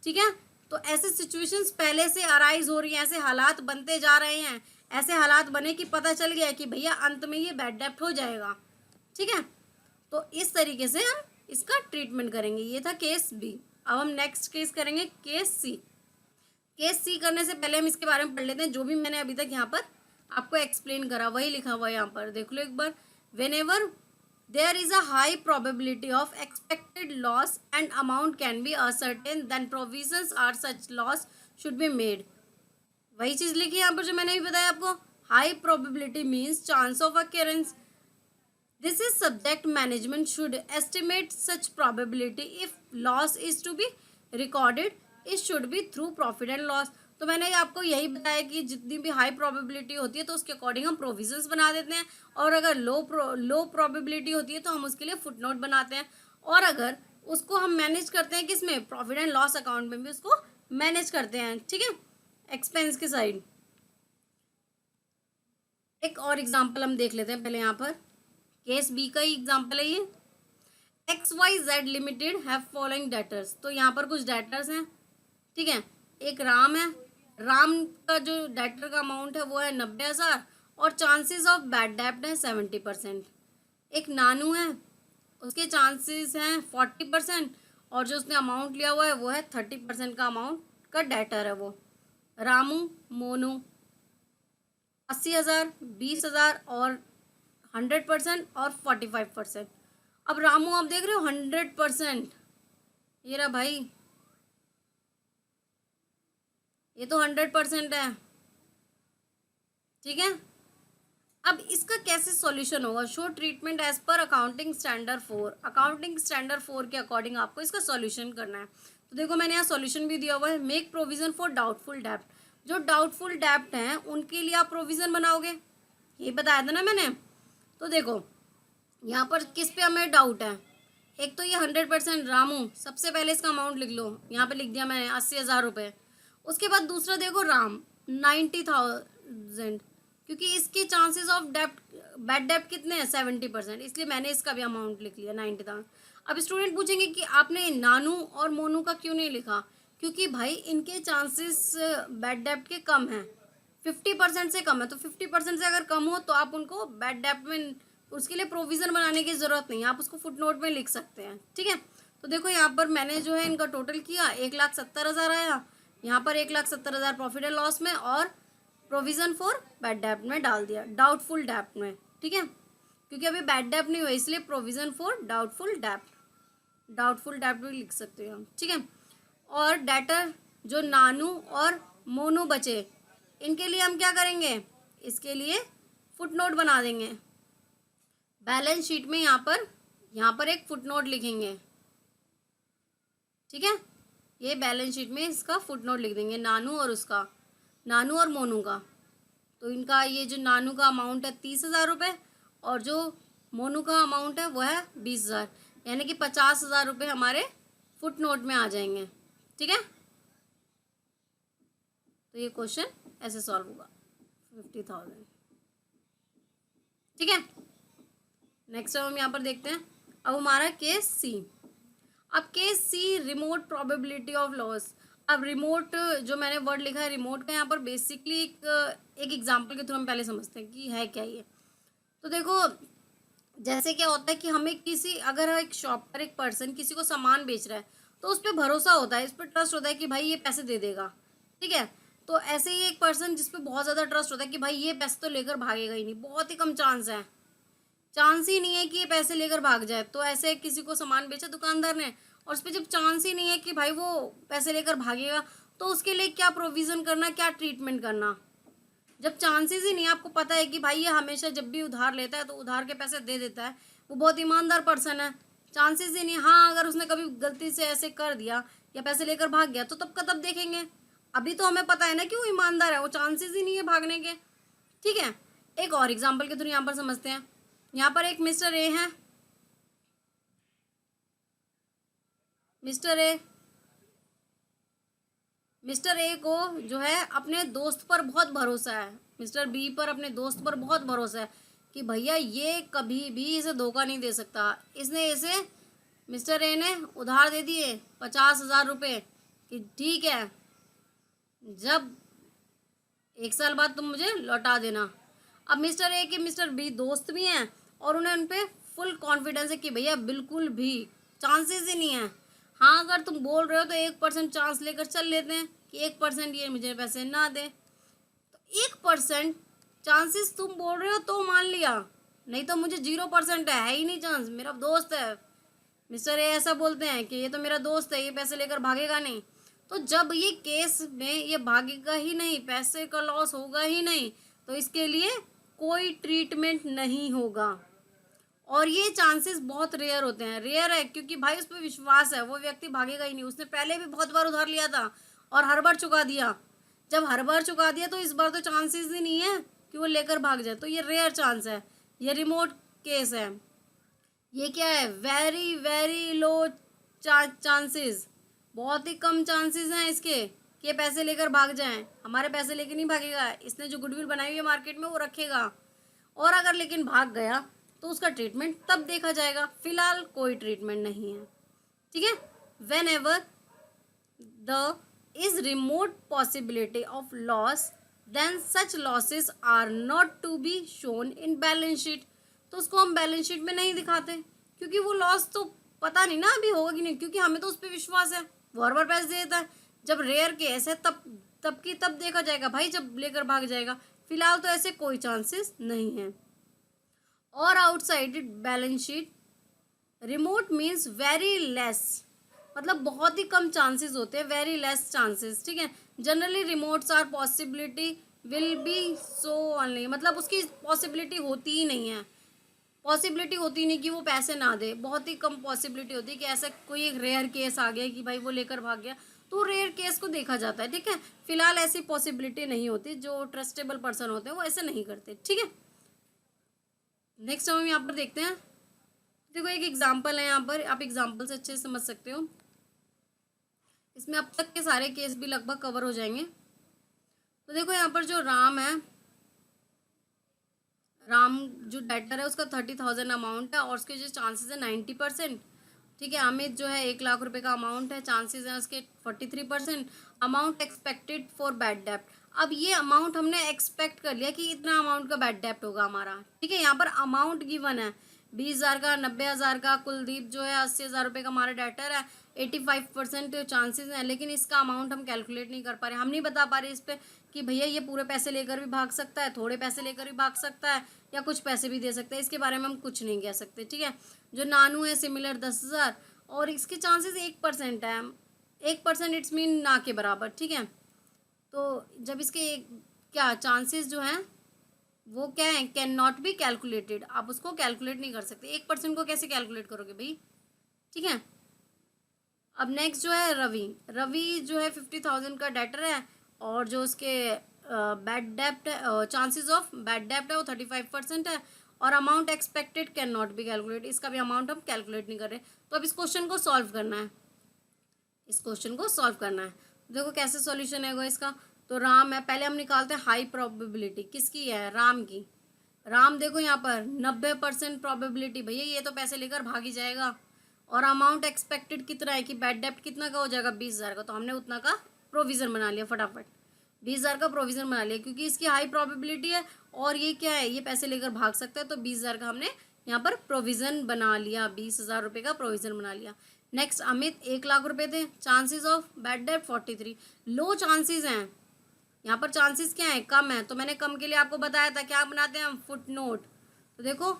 ठीक है। तो ऐसे सिचुएशंस पहले से अराइज हो रही हैं, ऐसे हालात बनते जा रहे हैं, ऐसे हालात बने कि पता चल गया कि भैया अंत में ये बैड डेप्ट हो जाएगा, ठीक है। तो इस तरीके से हम इसका ट्रीटमेंट करेंगे। ये था केस बी। अब हम नेक्स्ट केस करेंगे केस सी। केस सी करने से पहले हम इसके बारे में पढ़ लेते हैं, जो भी मैंने अभी तक यहाँ पर आपको एक्सप्लेन करा वही लिखा हुआ है यहाँ पर, देख लो एक बार। Whenever there is a high probability of expected loss and amount can be ascertained, then provisions are such loss should be made। वही चीज लिखी यहाँ पर जो मैंने भी बताया आपको, high probability means chance of occurrence, this is subject management should estimate such probability, if loss is to be recorded it should be through profit and loss। तो मैंने आपको यही बताया कि जितनी भी हाई प्रोबेबिलिटी होती है तो उसके अकॉर्डिंग हम प्रोविजंस बना देते हैं, और अगर लो प्रोबेबिलिटी होती है तो हम उसके लिए फुट नोट बनाते हैं, और अगर उसको हम मैनेज करते हैं किसमें, प्रॉफिट एंड लॉस अकाउंट में भी उसको मैनेज करते हैं, ठीक है, एक्सपेंस की साइड। एक और एग्जाम्पल हम देख लेते हैं पहले, यहाँ पर केस बी का ही एग्जाम्पल है ये। XYZ limited have following debtors, तो यहाँ पर कुछ डेटर्स हैं, ठीक है। एक राम है, राम का जो डेटर का अमाउंट है वो है 90,000 और चांसेस ऑफ बैड डेप्ट है 70%। एक नानू है, उसके चांसेस हैं 40% और जो उसने अमाउंट लिया हुआ है वो है 30% का अमाउंट का डेटर है वो। रामू, मोनू 80,000, 20,000 और 100% और 45%। अब रामू आप देख रहे हो 100%, ये रहा भाई, ये तो 100% है, ठीक है। अब इसका कैसे सॉल्यूशन होगा, show treatment as per accounting standard 4, accounting standard 4 के अकॉर्डिंग आपको इसका सॉल्यूशन करना है। तो देखो मैंने यहाँ सॉल्यूशन भी दिया हुआ है, मेक प्रोविजन फॉर डाउटफुल डेप्ट, जो डाउटफुल डेप्ट हैं उनके लिए आप प्रोविजन बनाओगे, ये बताया था ना मैंने। तो देखो यहाँ पर किस पे हमें डाउट है, एक तो ये 100% रामू, सबसे पहले इसका अमाउंट लिख लो, यहाँ पे लिख दिया मैंने 80,000 रुपये। उसके बाद दूसरा देखो राम 90,000, क्योंकि इसके चांसेस ऑफ डेप्ट बैड डेप्ट कितने हैं 70%, इसलिए मैंने इसका भी अमाउंट लिख लिया 90,000। अब स्टूडेंट पूछेंगे कि आपने नानू और मोनू का क्यों नहीं लिखा, क्योंकि भाई इनके चांसेस बैड डेप्ट के कम हैं, 50% से कम है, तो 50% से अगर कम हो तो आप उनको बैड डेप्ट में उसके लिए प्रोविज़न बनाने की ज़रूरत नहीं है, आप उसको फुट नोट में लिख सकते हैं, ठीक है। तो देखो यहाँ पर मैंने जो है इनका टोटल किया, 1,70,000 आया, यहाँ पर 1,70,000 प्रॉफिट एंड लॉस में और प्रोविज़न फॉर बैड डेब्ट में डाल दिया, डाउटफुल डेब्ट में, ठीक है, क्योंकि अभी बैड डेब्ट नहीं हुआ इसलिए प्रोविज़न फॉर डाउटफुल डेब्ट भी लिख सकते हैं हम, ठीक है। और डेटर जो नानू और मोनू बचे, इनके लिए हम क्या करेंगे, इसके लिए फुट नोट बना देंगे बैलेंस शीट में। यहाँ पर एक फुट नोट लिखेंगे, ठीक है, ये बैलेंस शीट में इसका फुट नोट लिख देंगे, नानू और मोनू का। तो इनका ये जो नानू का अमाउंट है 30,000 रुपये और जो मोनू का अमाउंट है वो है 20,000, यानी कि 50,000 रुपये हमारे फुट नोट में आ जाएंगे, ठीक है। तो ये क्वेश्चन ऐसे सॉल्व होगा 50,000, ठीक है। नेक्स्ट हम यहाँ पर देखते हैं, अब हमारा केस सी। अब case C, remote probability of loss. अब रिमोट जो मैंने वर्ड लिखा है रिमोट का, यहाँ पर बेसिकली एक एग्जांपल के थ्रू हम पहले समझते हैं कि है क्या ये। तो देखो जैसे क्या होता है कि हमें अगर एक शॉप पर एक पर्सन किसी को सामान बेच रहा है तो उस पर भरोसा होता है, इस पर ट्रस्ट होता है कि भाई ये पैसे दे देगा, ठीक है। तो ऐसे ही एक पर्सन जिस पे बहुत ज़्यादा ट्रस्ट होता है कि भाई ये पैसे तो लेकर भागेगा ही नहीं, बहुत ही कम चांस ही नहीं है कि ये पैसे लेकर भाग जाए। तो ऐसे किसी को सामान बेचा दुकानदार ने और उस पर जब चांस ही नहीं है कि भाई वो पैसे लेकर भागेगा, तो उसके लिए क्या प्रोविज़न करना, क्या ट्रीटमेंट करना। जब चांसेस ही नहीं है, आपको पता है कि भाई ये हमेशा जब भी उधार लेता है तो उधार के पैसे दे देता है, वो बहुत ईमानदार पर्सन है, चांसेस ही नहीं। हाँ, अगर उसने कभी गलती से ऐसे कर दिया या पैसे लेकर भाग गया तो तब का तब देखेंगे, अभी तो हमें पता है ना कि वो ईमानदार है, वो चांसेस ही नहीं है भागने के, ठीक है। एक और एग्जाम्पल के थ्रू यहाँ पर समझते हैं। यहाँ पर एक मिस्टर ए है, मिस्टर ए को जो है अपने दोस्त पर बहुत भरोसा है, मिस्टर बी पर अपने दोस्त पर बहुत भरोसा है कि भैया ये कभी भी इसे धोखा नहीं दे सकता। इसने इसे मिस्टर ए ने उधार दे दिए 50,000 रुपये कि ठीक है, जब 1 साल बाद तुम मुझे लौटा देना। अब मिस्टर ए के मिस्टर बी दोस्त भी हैं और उन्हें उन पर फुल कॉन्फिडेंस है कि भैया बिल्कुल भी चांसेस ही नहीं है। हाँ, अगर तुम बोल रहे हो तो 1% चांस लेकर चल लेते हैं कि 1% ये मुझे पैसे ना दे। तो 1% चांसेस तुम बोल रहे हो तो मान लिया, नहीं तो मुझे 0% है ही नहीं चांस, मेरा दोस्त है। मिस्टर ए ऐसा बोलते हैं कि ये तो मेरा दोस्त है, ये पैसे लेकर भागेगा नहीं। तो जब ये केस में ये भागेगा ही नहीं, पैसे का लॉस होगा ही नहीं, तो इसके लिए कोई ट्रीटमेंट नहीं होगा। और ये चांसेस बहुत रेयर होते हैं, रेयर है क्योंकि भाई उस पर विश्वास है, वो व्यक्ति भागेगा ही नहीं। उसने पहले भी बहुत बार उधार लिया था और हर बार चुका दिया। जब हर बार चुका दिया तो इस बार तो चांसेस ही नहीं है कि वो लेकर भाग जाए, तो ये रेयर चांस है, ये रिमोट केस है। ये क्या है, वेरी वेरी लो चांसेस, बहुत ही कम चांसेस हैं इसके कि ये पैसे लेकर भाग जाएं। हमारे पैसे लेके नहीं भागेगा, इसने जो गुडविल बनाई हुई है मार्केट में वो रखेगा। और अगर लेकिन भाग गया तो उसका ट्रीटमेंट तब देखा जाएगा, फिलहाल कोई ट्रीटमेंट नहीं है, ठीक है। Whenever the is remote possibility of loss then such losses are not to be shown in balance sheet. तो उसको हम बैलेंस शीट में नहीं दिखाते क्योंकि वो लॉस तो पता नहीं ना अभी होगा कि नहीं, क्योंकि हमें तो उस पर विश्वास है, वो हर बार पैसे दे देता है। जब रेयर केस है तब की तब देखा जाएगा भाई, जब लेकर भाग जाएगा। फिलहाल तो ऐसे कोई चांसेस नहीं है। और outside balance sheet remote means very less, मतलब बहुत ही कम चांसेस होते हैं, वेरी लेस चांसेस, ठीक है। Generally remotes are possibility will be so only, मतलब उसकी पॉसिबिलिटी होती ही नहीं है, पॉसिबिलिटी होती नहीं कि वो पैसे ना दे, बहुत ही कम पॉसिबिलिटी होती है कि ऐसा कोई एक रेयर केस आ गया कि भाई वो लेकर भाग गया, तो रेयर केस को देखा जाता है, ठीक है। फिलहाल ऐसी पॉसिबिलिटी नहीं होती, जो ट्रस्टेबल पर्सन होते हैं वो ऐसे नहीं करते, ठीक है। नेक्स्ट हम यहाँ पर देखते हैं, देखो एक एग्जाम्पल है, यहाँ पर आप एग्जाम्पल से अच्छे से समझ सकते हो, इसमें अब तक के सारे केस भी लगभग कवर हो जाएंगे। तो देखो यहाँ पर जो राम जो डेटर है उसका 30,000 अमाउंट है और उसके जो चांसेस है 90%, ठीक है। अमित जो है 1,00,000 रुपये का अमाउंट है, चांसेस हैं उसके 43%। अमाउंट एक्सपेक्टेड फॉर बैड डेप्ट, अब ये अमाउंट हमने एक्सपेक्ट कर लिया कि इतना अमाउंट का बैड डेप्ट होगा हमारा, ठीक है। यहाँ पर अमाउंट गिवन है 20,000 का, 90,000 का। कुलदीप जो है 80,000 रुपये का हमारा डेटर है, 85% चांसेस हैं, लेकिन इसका अमाउंट हम कैलकुलेट नहीं कर पा रहे, हम नहीं बता पा रहे इस पर कि भैया ये पूरे पैसे लेकर भी भाग सकता है, थोड़े पैसे लेकर भी भाग सकता है, या कुछ पैसे भी दे सकता है, इसके बारे में हम कुछ नहीं कह सकते, ठीक है। जो नानू है सिमिलर 10,000, और इसके चांसेस 1% है, 1% इट्स मीन ना के बराबर, ठीक है। तो जब इसके क्या चांसेस जो हैं वो क्या है, कैन नॉट बी कैलकुलेटेड, आप उसको कैलकुलेट नहीं कर सकते। 1% को कैसे कैलकुलेट करोगे भाई, ठीक है। अब नेक्स्ट जो है रवि, रवि जो है 50,000 का डेटर है, और जो उसके bad dept chances of bad डेप्ट है वो 35% है, और amount expected can not be calculate, इसका भी अमाउंट हम कैलकुलेट नहीं कर रहे। तो अब इस क्वेश्चन को सॉल्व करना है, इस क्वेश्चन को सॉल्व करना है। देखो कैसे सॉल्यूशन है इसका। तो राम है, पहले हम निकालते हैं हाई प्रोबेबिलिटी, किसकी है, राम की। राम देखो यहाँ पर 90% प्रोबेबिलिटी, भैया ये तो पैसे लेकर भाग ही जाएगा, और अमाउंट एक्सपेक्टेड कितना है कि बैड डेप्ट कितना का हो जाएगा, 20,000 का। तो हमने उतना का प्रोविज़न बना लिया, फटाफट 20,000 का प्रोविज़न बना लिया, क्योंकि इसकी हाई प्रोबेबिलिटी है, और ये क्या है, ये पैसे लेकर भाग सकता है। तो 20,000 का हमने यहाँ पर प्रोविज़न बना लिया, 20,000 रुपये का प्रोविज़न बना लिया। नेक्स्ट अमित 1,00,000 रुपये थे, चांसेस ऑफ बैड डेप्ट 43, लो चांसेस हैं यहाँ पर। चांसेस क्या है, कम है, तो मैंने कम के लिए आपको बताया था क्या बनाते हैं हम, फुट नोट। तो देखो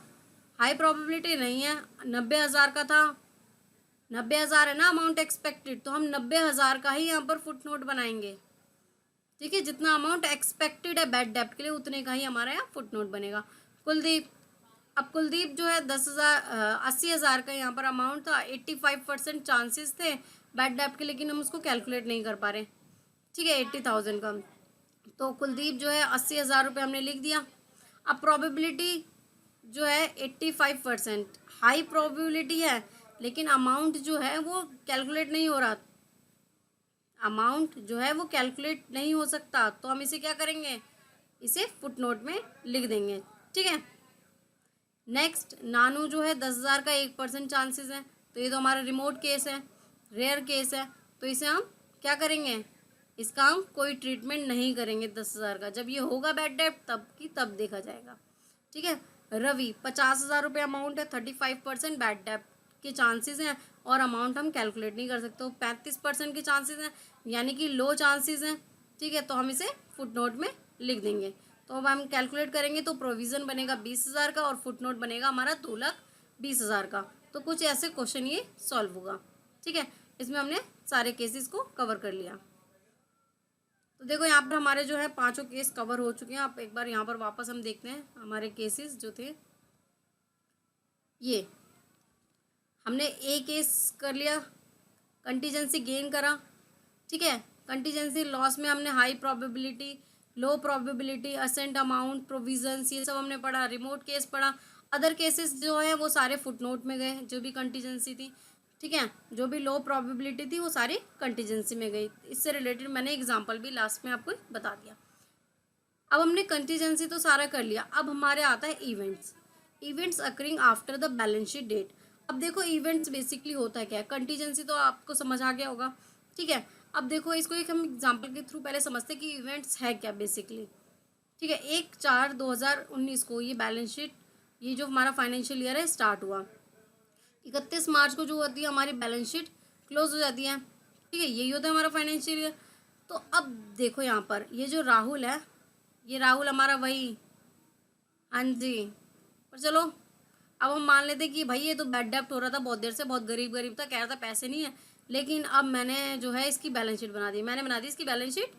हाई प्रोबेबिलिटी नहीं है, 90,000 का था, 90,000 है ना अमाउंट एक्सपेक्टेड, तो हम 90,000 का ही यहाँ पर फुट नोट बनाएंगे, ठीक है। जितना अमाउंट एक्सपेक्टेड है बैड डेप्ट के लिए उतने का ही हमारा यहाँ फुट नोट बनेगा। कुलदीप, अब कुलदीप जो है 80,000 का यहाँ पर अमाउंट था, 85% चांसेस थे बैड डेप्ट के, लेकिन हम उसको कैलकुलेट नहीं कर पा रहे, ठीक है, 80,000 का। तो कुलदीप जो है 80,000 रुपये हमने लिख दिया। अब प्रोबेबिलिटी जो है 85%, हाई प्रोबेबिलिटी है, लेकिन अमाउंट जो है वो कैलकुलेट नहीं हो रहा, अमाउंट जो है वो कैलकुलेट नहीं हो सकता, तो हम इसे क्या करेंगे, इसे फुटनोट में लिख देंगे, ठीक है। नेक्स्ट नानू जो है 10,000 का 1% चांसेस है, तो ये तो हमारा रिमोट केस है, रेयर केस है, तो इसे हम क्या करेंगे, इसका हम कोई ट्रीटमेंट नहीं करेंगे 10,000 का, जब ये होगा बैड डेप्ट तब की तब देखा जाएगा, ठीक है। रवि 50,000 रुपये अमाउंट है, 35% बैड डेप्ट के चांसेस हैं, और अमाउंट हम कैलकुलेट नहीं कर सकते, 35% के चांसेस हैं, यानी कि लो चांसेस हैं, ठीक है। तो हम इसे फुटनोट में लिख देंगे। तो अब हम कैलकुलेट करेंगे तो प्रोविज़न बनेगा 20,000 का, और फुटनोट बनेगा हमारा 2,20,000 का। तो कुछ ऐसे क्वेश्चन ये सॉल्व होगा, ठीक है। इसमें हमने सारे केसेस को कवर कर लिया। तो देखो यहाँ पर हमारे जो है 5 केस कवर हो चुके हैं। आप एक बार यहाँ पर वापस हम देखते हैं हमारे केसेस जो थे, ये हमने ए केस कर लिया, कंटीजेंसी गेन करा, ठीक है। कंटीजेंसी लॉस में हमने high probability, low probability, assent amount, provisions, ये सब हमने पढ़ा। रिमोट केस पढ़ा। अदर केसेस जो है वो सारे फुटनोट में गए, जो भी कंटीजेंसी थी, ठीक है। जो भी लो प्रोबेबिलिटी थी वो सारी कंटीजेंसी में गई। इससे रिलेटेड मैंने एग्जांपल भी लास्ट में आपको बता दिया। अब हमने कंटीजेंसी तो सारा कर लिया, अब हमारे आता है events, events occurring after the balance sheet date. अब देखो इवेंट्स बेसिकली होता है क्या है, कंटीजेंसी तो आपको समझ आ गया होगा, ठीक है। अब देखो इसको एक हम एग्जांपल के थ्रू पहले समझते हैं कि इवेंट्स है क्या बेसिकली, ठीक है। 1/4/2019 को ये बैलेंस शीट, ये जो हमारा फाइनेंशियल ईयर है स्टार्ट हुआ, 31 मार्च को जो होती है हमारी बैलेंस शीट क्लोज हो जाती है, ठीक है। यही होता है हमारा फाइनेंशियल ईयर। तो अब देखो यहाँ पर ये जो राहुल है, ये राहुल हमारा वही, हाँ जी। पर चलो अब हम मान लेते कि भाई ये तो बैड डेप्ट हो रहा था बहुत देर से, बहुत गरीब गरीब था, कह रहा था पैसे नहीं है, लेकिन अब मैंने जो है इसकी बैलेंस शीट बना दी, मैंने बना दी इसकी बैलेंस शीट।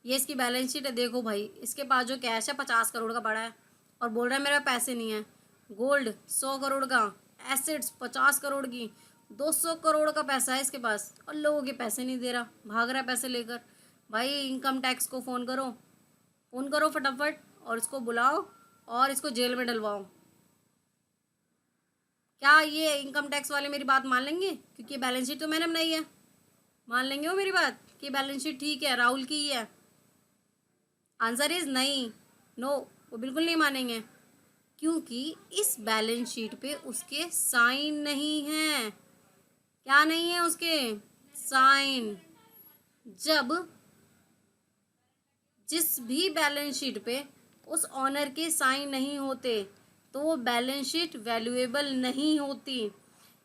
ये इसकी बैलेंस शीट है, देखो भाई इसके पास जो कैश है 50 करोड़ का पड़ा है, और बोल रहा है मेरा पैसे नहीं है। गोल्ड 100 करोड़ का, एसेट्स 50 करोड़ की, 200 करोड़ का पैसा है इसके पास, और लोगों के पैसे नहीं दे रहा, भाग रहा है पैसे लेकर। भाई इनकम टैक्स को फ़ोन करो, फ़ोन करो फटाफट, और इसको बुलाओ और इसको जेल में डलवाओ। क्या ये इनकम टैक्स वाले मेरी बात मान लेंगे, क्योंकि बैलेंस शीट तो मैंने बनाई है, मान लेंगे वो मेरी बात कि बैलेंस शीट ठीक है, राहुल की ही है। आंसर इज नहीं, नो, वो बिल्कुल नहीं मानेंगे, क्योंकि इस बैलेंस शीट पे उसके साइन नहीं हैं। क्या नहीं है उसके साइन। जिस भी बैलेंस शीट पे उस ऑनर के साइन नहीं होते तो वो बैलेंस शीट वैल्यूएबल नहीं होती।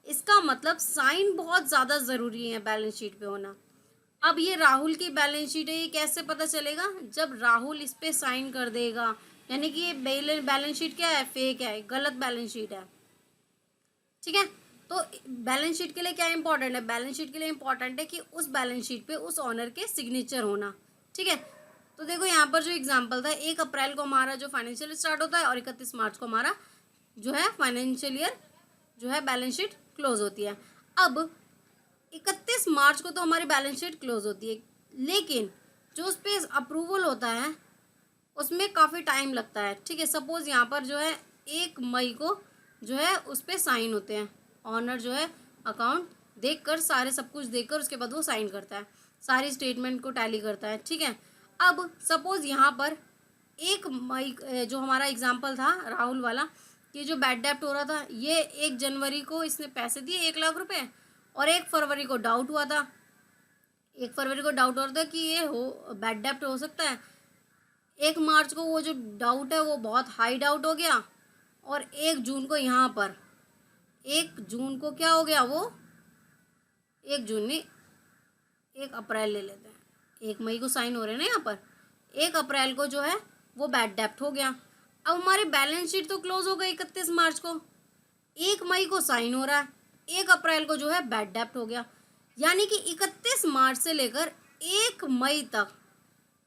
इसका मतलब साइन बहुत ज़्यादा ज़रूरी है बैलेंस शीट पे होना। अब ये राहुल की बैलेंस शीट है, ये कैसे पता चलेगा? जब राहुल इस पे साइन कर देगा, यानी कि ये बैलेंस शीट क्या है? फेक है, गलत बैलेंस शीट है। ठीक है, तो बैलेंस शीट के लिए क्या इंपॉर्टेंट है? बैलेंस शीट के लिए इंपॉर्टेंट है कि उस बैलेंस शीट पे उस ऑनर के सिग्नेचर होना। ठीक है, तो देखो यहाँ पर जो एग्जांपल था, 1 अप्रैल को हमारा जो फाइनेंशियल स्टार्ट होता है और 31 मार्च को हमारा जो है फाइनेंशियल ईयर जो है बैलेंस शीट क्लोज होती है। अब 31 मार्च को तो हमारी बैलेंस शीट क्लोज होती है, लेकिन जो उस पर अप्रूवल होता है उसमें काफ़ी टाइम लगता है। ठीक है, सपोज यहाँ पर जो है 1 मई को जो है उस पर साइन होते हैं। ऑनर जो है अकाउंट देखकर, सारे सब कुछ देखकर उसके बाद वो साइन करता है, सारी स्टेटमेंट को टैली करता है। ठीक है, अब सपोज यहाँ पर 1 मई जो हमारा एग्जाम्पल था राहुल वाला, कि जो बैड डेप्ट हो रहा था, ये 1 जनवरी को इसने पैसे दिए 1 लाख रुपए और 1 फरवरी को डाउट हुआ था। 1 फरवरी को डाउट हो रहा था कि ये बैड डेप्ट हो सकता है। 1 मार्च को वो जो डाउट है वो बहुत हाई डाउट हो गया और 1 जून को यहाँ पर 1 जून को क्या हो गया? वो 1 जून नहीं, 1 अप्रैल ले लेते हैं, 1 मई को साइन हो रहे हैं ना यहाँ पर, 1 अप्रैल को जो है वो बैड डेप्ट हो गया। अब हमारी बैलेंस शीट तो क्लोज हो गई 31 मार्च को, 1 मई को साइन हो रहा है, 1 अप्रैल को जो है बैड डेप्ट हो गया। यानी कि 31 मार्च से लेकर 1 मई तक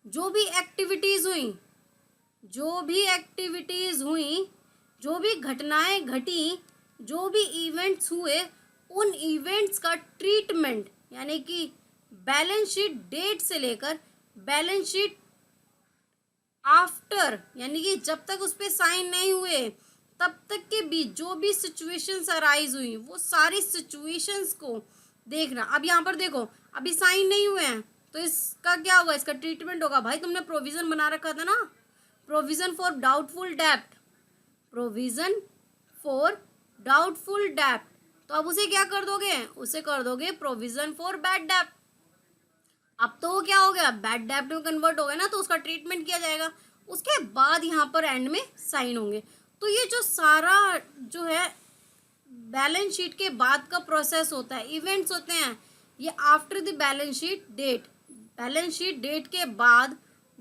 जो भी एक्टिविटीज़ हुई, जो भी घटनाएं घटी, जो भी इवेंट्स हुए, उन इवेंट्स का ट्रीटमेंट, यानी कि बैलेंस शीट डेट से लेकर बैलेंस शीट आफ्टर, यानी कि जब तक उस पर साइन नहीं हुए तब तक के बीच जो भी सिचुएशंस अराइज हुई, वो सारी सिचुएशंस को देखना। अब यहाँ पर देखो, अभी साइन नहीं हुए हैं तो इसका क्या होगा? इसका ट्रीटमेंट होगा। भाई तुमने प्रोविजन बना रखा था ना, provision for doubtful dept, provision for doubtful डेप्ट, तो अब उसे क्या कर दोगे? उसे कर दोगे प्रोविजन फॉर बैड डेप्ट। अब तो वो क्या हो गया? बैड डेप्ट में कन्वर्ट हो गया ना, तो उसका ट्रीटमेंट किया जाएगा। उसके बाद यहाँ पर एंड में साइन होंगे। तो ये जो सारा जो है बैलेंस शीट के बाद का प्रोसेस होता है, इवेंट्स होते हैं, ये after the balance sheet date, balance sheet date के बाद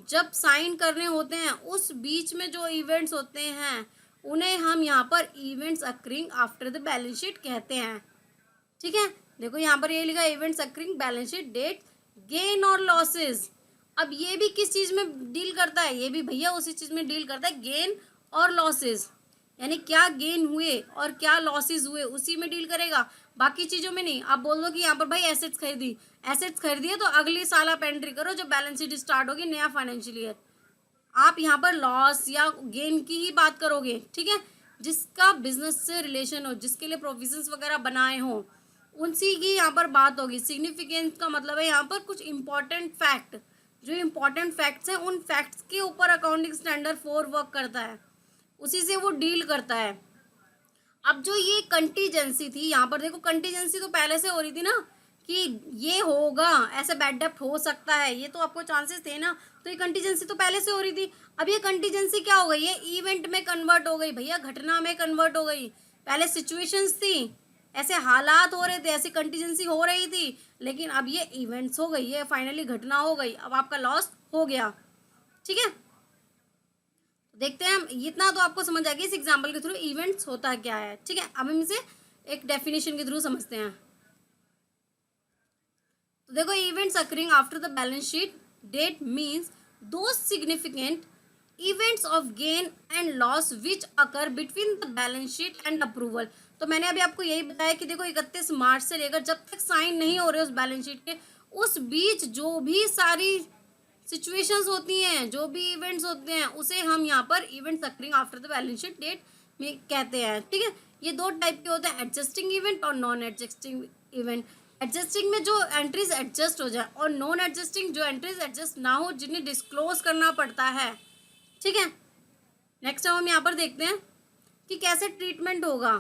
जब साइन करने होते हैं, उस बीच में जो इवेंट्स होते हैं उन्हें हम यहाँ पर events occurring after the balance sheet कहते हैं। ठीक है, देखो यहाँ पर ये लिखा events occurring balance sheet date, gain और लॉसेस। अब ये भी किस चीज़ में डील करता है? ये भी भैया उसी चीज़ में डील करता है, गेन और लॉसेस, यानी क्या गेन हुए और क्या लॉसेस हुए उसी में डील करेगा, बाकी चीज़ों में नहीं। आप बोल दो कि यहाँ पर भाई एसेट्स खरीदी है तो अगले साल आप एंट्री करो जब बैलेंस शीट स्टार्ट होगी नया फाइनेंशियल ईयर, आप यहाँ पर लॉस या गेन की ही बात करोगे। ठीक है, जिसका बिजनेस से रिलेशन हो, जिसके लिए प्रोविजंस वगैरह बनाए हों, उनसी की यहाँ पर बात होगी। सिग्निफिकेंस का मतलब है यहाँ पर कुछ इंपॉर्टेंट फैक्ट, जो इंपॉर्टेंट फैक्ट्स हैं उन फैक्ट्स के ऊपर अकाउंटिंग स्टैंडर्ड 4 वर्क करता है, उसी से वो डील करता है। अब जो ये कंटीजेंसी थी, यहाँ पर देखो कंटीजेंसी तो पहले से हो रही थी ना कि ये होगा, ऐसे बैड डेप्ट हो सकता है, ये तो आपको चांसेस थे ना, तो ये कंटीजेंसी तो पहले से हो रही थी। अब ये कंटीजेंसी क्या हो गई है? इवेंट में कन्वर्ट हो गई भैया, घटना में कन्वर्ट हो गई। पहले सिचुएशंस थी, ऐसे हालात हो रहे थे, ऐसी कंटीजेंसी हो रही थी, लेकिन अब ये इवेंट्स हो गई है, फाइनली घटना हो गई, अब आपका लॉस हो गया। ठीक है, देखते हैं हम, इतना तो आपको समझ आ गया इस एग्जाम्पल के थ्रू इवेंट्स होता क्या है। ठीक है, अब हम इसे एक डेफिनेशन के थ्रू समझते हैं। तो देखो, events occurring after the balance sheet that means those significant events of gain and loss which occur between the balance sheet and approval. तो मैंने अभी आपको यही बताया कि देखो 31 मार्च से लेकर जब तक साइन नहीं हो रहे उस बैलेंस शीट के, उस बीच जो भी सारी सिचुएशंस होती हैं, जो भी इवेंट्स होते हैं, उसे हम यहाँ पर events occurring after the balance sheet date में कहते हैं। ठीक है, ये 2 टाइप के होते हैं, एडजस्टिंग इवेंट और नॉन एडजस्टिंग इवेंट। एडजस्टिंग में जो एंट्रीज एडजस्ट हो जाए, और नॉन एडजस्टिंग जो एंट्रीज एडजस्ट ना हो, जिन्हें डिस्क्लोज करना पड़ता है। ठीक है, नेक्स्ट हम यहाँ पर देखते हैं कि कैसे ट्रीटमेंट होगा।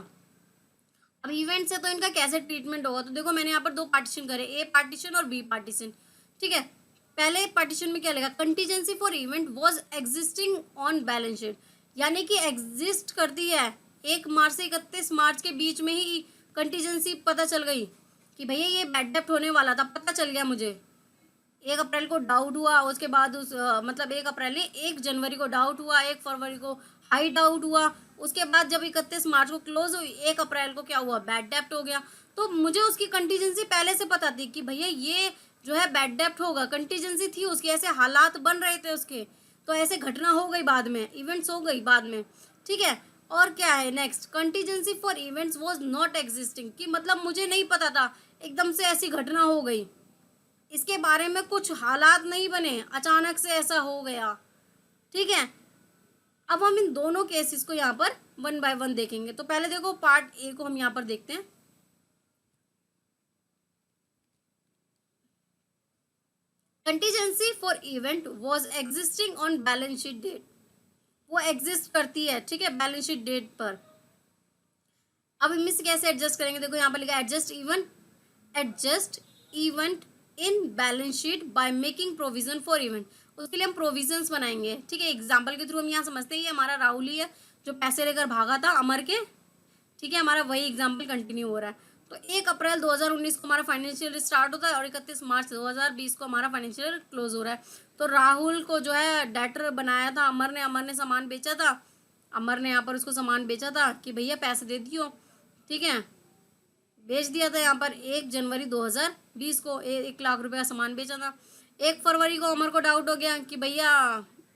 अब इवेंट्स है तो इनका कैसे ट्रीटमेंट होगा, तो देखो मैंने यहाँ पर 2 पार्टीशन करे, ए पार्टीशन और बी पार्टीशन। ठीक है, पहले पार्टीशन में क्या लगा, contingency for event was existing on balance sheet, यानी कि एग्जिस्ट करती है 1 मार्च से 31 मार्च के बीच में ही कंटीजेंसी पता चल गई कि भैया ये बैड डेप्ट होने वाला था, पता चल गया मुझे। 1 अप्रैल को डाउट हुआ, उसके बाद मतलब 1 अप्रैल नहीं, 1 जनवरी को डाउट हुआ, 1 फरवरी को हाई डाउट हुआ, उसके बाद जब 31 मार्च को क्लोज हुई, 1 अप्रैल को क्या हुआ, बैड डेप्ट हो गया। तो मुझे उसकी कंटीजेंसी पहले से पता थी कि भैया ये जो है बैड डेप्ट होगा, कंटीजेंसी थी उसकी, ऐसे हालात बन रहे थे उसके, तो ऐसे घटना हो गई बाद में, इवेंट्स हो गई बाद में, ठीक है। और क्या है next, contingency for events was not existing, कि मतलब मुझे नहीं पता था, एकदम से ऐसी घटना हो गई, इसके बारे में कुछ हालात नहीं बने, अचानक से ऐसा हो गया, ठीक है। अब हम इन दोनों केसेस को यहाँ पर 1 बाय 1 देखेंगे। तो पहले देखो पार्ट ए को हम यहाँ पर देखते हैं। Contingency for event was existing on balance sheet date, वो एग्जिस्ट करती है, ठीक है, बैलेंस शीट डेट पर। अब इनमें से कैसे एडजस्ट करेंगे, देखो यहाँ पर लिखा adjust event in balance sheet by making provision for event. उसके लिए हम प्रोविजंस बनाएंगे, ठीक है। एग्जाम्पल के थ्रू हम यहाँ समझते हैं, ये हमारा राहुल ही है जो पैसे लेकर भागा था अमर के, ठीक है, हमारा वही एग्जाम्पल कंटिन्यू हो रहा है। तो 1 अप्रैल 2019 को हमारा फाइनेंशियल स्टार्ट होता है और 31 मार्च 2020 को हमारा फाइनेंशियल क्लोज हो रहा है। तो राहुल को जो है डेटर बनाया था अमर ने सामान बेचा था, अमर ने यहाँ पर उसको सामान बेचा था कि भैया पैसे दे दियो, ठीक है, बेच दिया था यहाँ पर 1 जनवरी 2020 को 1 लाख रुपए का सामान बेचा था। 1 फरवरी को अमर को डाउट हो गया कि भैया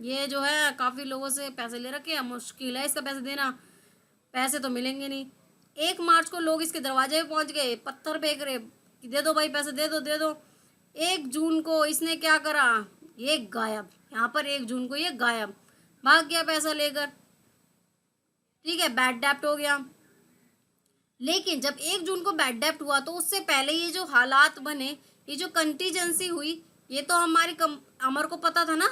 ये जो है काफ़ी लोगों से पैसे ले रखे हैं, मुश्किल है इसका पैसे देना, पैसे तो मिलेंगे नहीं। 1 मार्च को लोग इसके दरवाजे पे पहुंच गए, पत्थर फेंक रहे कि दे दो भाई पैसे, दे दो दे दो। 1 जून को इसने क्या करा, ये गायब, यहाँ पर 1 जून को ये गायब, भाग गया पैसा लेकर, ठीक है, बैड डेप्ट हो गया। लेकिन जब 1 जून को बैड डेप्ट हुआ तो उससे पहले ये जो हालात बने, ये जो कंटीजेंसी हुई, ये तो अमर को पता था ना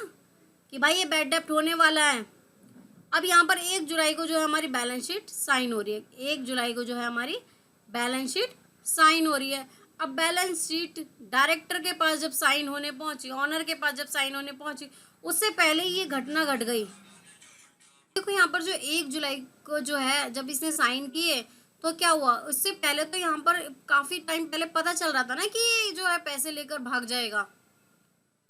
कि भाई ये बैड डेप्ट होने वाला है। अब यहाँ पर 1 जुलाई को जो है हमारी बैलेंस शीट साइन हो रही है, 1 जुलाई को जो है हमारी बैलेंस शीट साइन हो रही है। अब बैलेंस शीट डायरेक्टर के पास जब साइन होने पहुंची, ऑनर के पास जब साइन होने पहुंची, उससे पहले ये घटना घट गई। देखो यहाँ पर जो 1 जुलाई को जो है जब इसने साइन किए तो क्या हुआ, उससे पहले तो यहाँ पर काफी टाइम पहले पता चल रहा था ना कि ये जो है पैसे लेकर भाग जाएगा,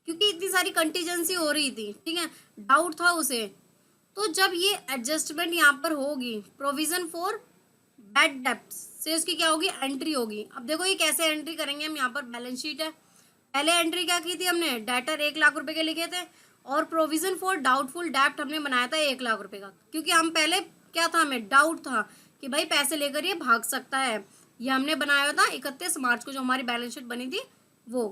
क्योंकि इतनी सारी कंटीजेंसी हो रही थी, ठीक है, डाउट था उसे। तो जब ये एडजस्टमेंट यहाँ पर होगी, प्रोविजन फॉर बैड डेप्ट्स से उसकी क्या होगी, एंट्री होगी। अब देखो ये कैसे एंट्री करेंगे हम, यहाँ पर बैलेंस शीट है, पहले एंट्री क्या की थी हमने, डेटर 1 लाख रुपए के लिखे थे और प्रोविजन फॉर डाउटफुल डेप्ट हमने बनाया था 1 लाख रुपए का, क्योंकि हम पहले क्या था, हमें डाउट था कि भाई पैसे लेकर ये भाग सकता है, ये हमने बनाया था 31 मार्च को जो हमारी बैलेंस शीट बनी थी वो,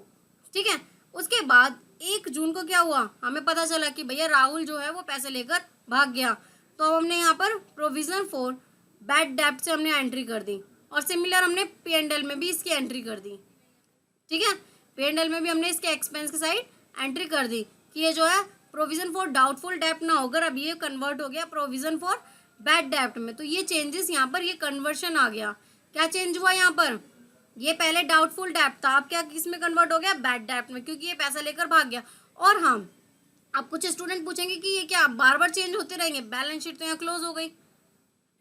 ठीक है। उसके बाद 1 जून को क्या हुआ, हमें पता चला कि भैया राहुल जो है वो पैसे लेकर भाग गया, तो अब हमने यहाँ पर प्रोविजन फॉर बैड डेप्ट से हमने एंट्री कर दी और सिमिलर हमने P&L में भी इसकी एंट्री कर दी, ठीक है, P&L में भी हमने इसके एक्सपेंस की साइड एंट्री कर दी कि ये जो है प्रोविजन फॉर डाउटफुल डेप्ट ना होकर अब ये कन्वर्ट हो गया प्रोविजन फॉर बैड डेप्ट में। तो ये चेंजेस यहाँ पर, ये कन्वर्शन आ गया। क्या चेंज हुआ यहाँ पर, ये पहले डाउटफुल डेप्ट था, अब क्या किसमें कन्वर्ट हो गया, बैड डेप्ट में, क्योंकि ये पैसा लेकर भाग गया। और हाँ, अब कुछ स्टूडेंट पूछेंगे कि ये क्या बार बार चेंज होते रहेंगे, बैलेंस शीट तो यहाँ क्लोज हो गई,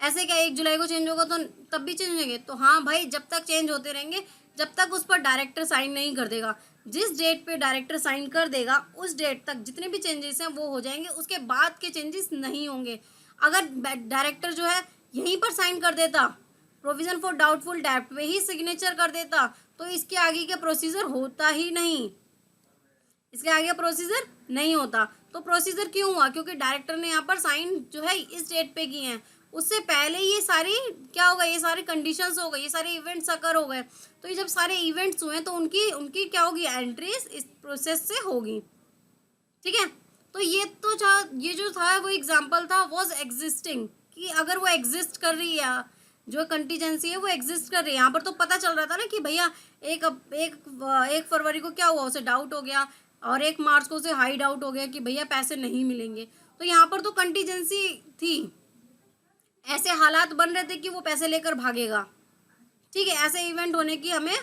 ऐसे क्या 1 जुलाई को चेंज होगा तो तब भी चेंज होंगे। तो हाँ भाई, जब तक चेंज होते रहेंगे, जब तक उस पर डायरेक्टर साइन नहीं कर देगा, जिस डेट पे डायरेक्टर साइन कर देगा उस डेट तक जितने भी चेंजेस हैं वो हो जाएंगे, उसके बाद के चेंजेस नहीं होंगे। अगर डायरेक्टर जो है यहीं पर साइन कर देता, प्रोविजन फॉर डाउटफुल डेप्ट में ही सिग्नेचर कर देता, तो इसके आगे का प्रोसीजर होता ही नहीं, इसके आगे प्रोसीजर नहीं होता। तो प्रोसीजर क्यों हुआ, क्योंकि डायरेक्टर ने यहाँ पर साइन जो है इस डेट पे किए हैं, उससे पहले ये सारी क्या हो गए, ये सारे कंडीशंस हो गए, ये सारे इवेंट्स अकर हो गए। तो ये जब सारे इवेंट्स हुए तो उनकी क्या होगी, एंट्रीज इस प्रोसेस से होगी, ठीक है। तो ये जो था वो एग्जाम्पल था वॉज एग्जिस्टिंग, कि अगर वो एग्जिस्ट कर रही है, जो कंटीजेंसी है वो एग्जिस्ट कर रही है। यहाँ पर तो पता चल रहा था ना कि भैया एक फरवरी को क्या हुआ, उसे डाउट हो गया और 1 मार्च को उसे हाई डाउट हो गया कि भैया पैसे नहीं मिलेंगे। तो यहाँ पर तो कंटीजेंसी थी, ऐसे हालात बन रहे थे कि वो पैसे लेकर भागेगा, ठीक है, ऐसे इवेंट होने की हमें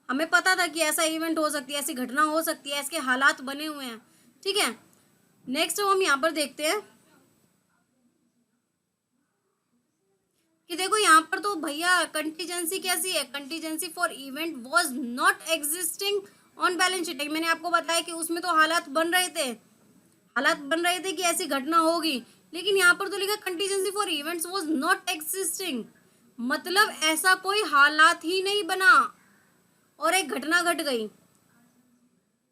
हमें पता था कि ऐसा इवेंट हो सकती है, ऐसी घटना हो सकती है, ऐसे हालात बने हुए हैं। ठीक है, नेक्स्ट हम यहाँ पर देखते हैं कि देखो यहाँ पर तो भैया कंटीजेंसी कैसी है, contingency for event was not existing on balance sheet. मैंने आपको बताया कि उसमें तो हालात बन रहे थे, हालात बन रहे थे कि ऐसी घटना होगी, लेकिन यहाँ पर तो लिखा contingency for events was not existing, मतलब ऐसा कोई हालात ही नहीं बना और एक घटना घट गई।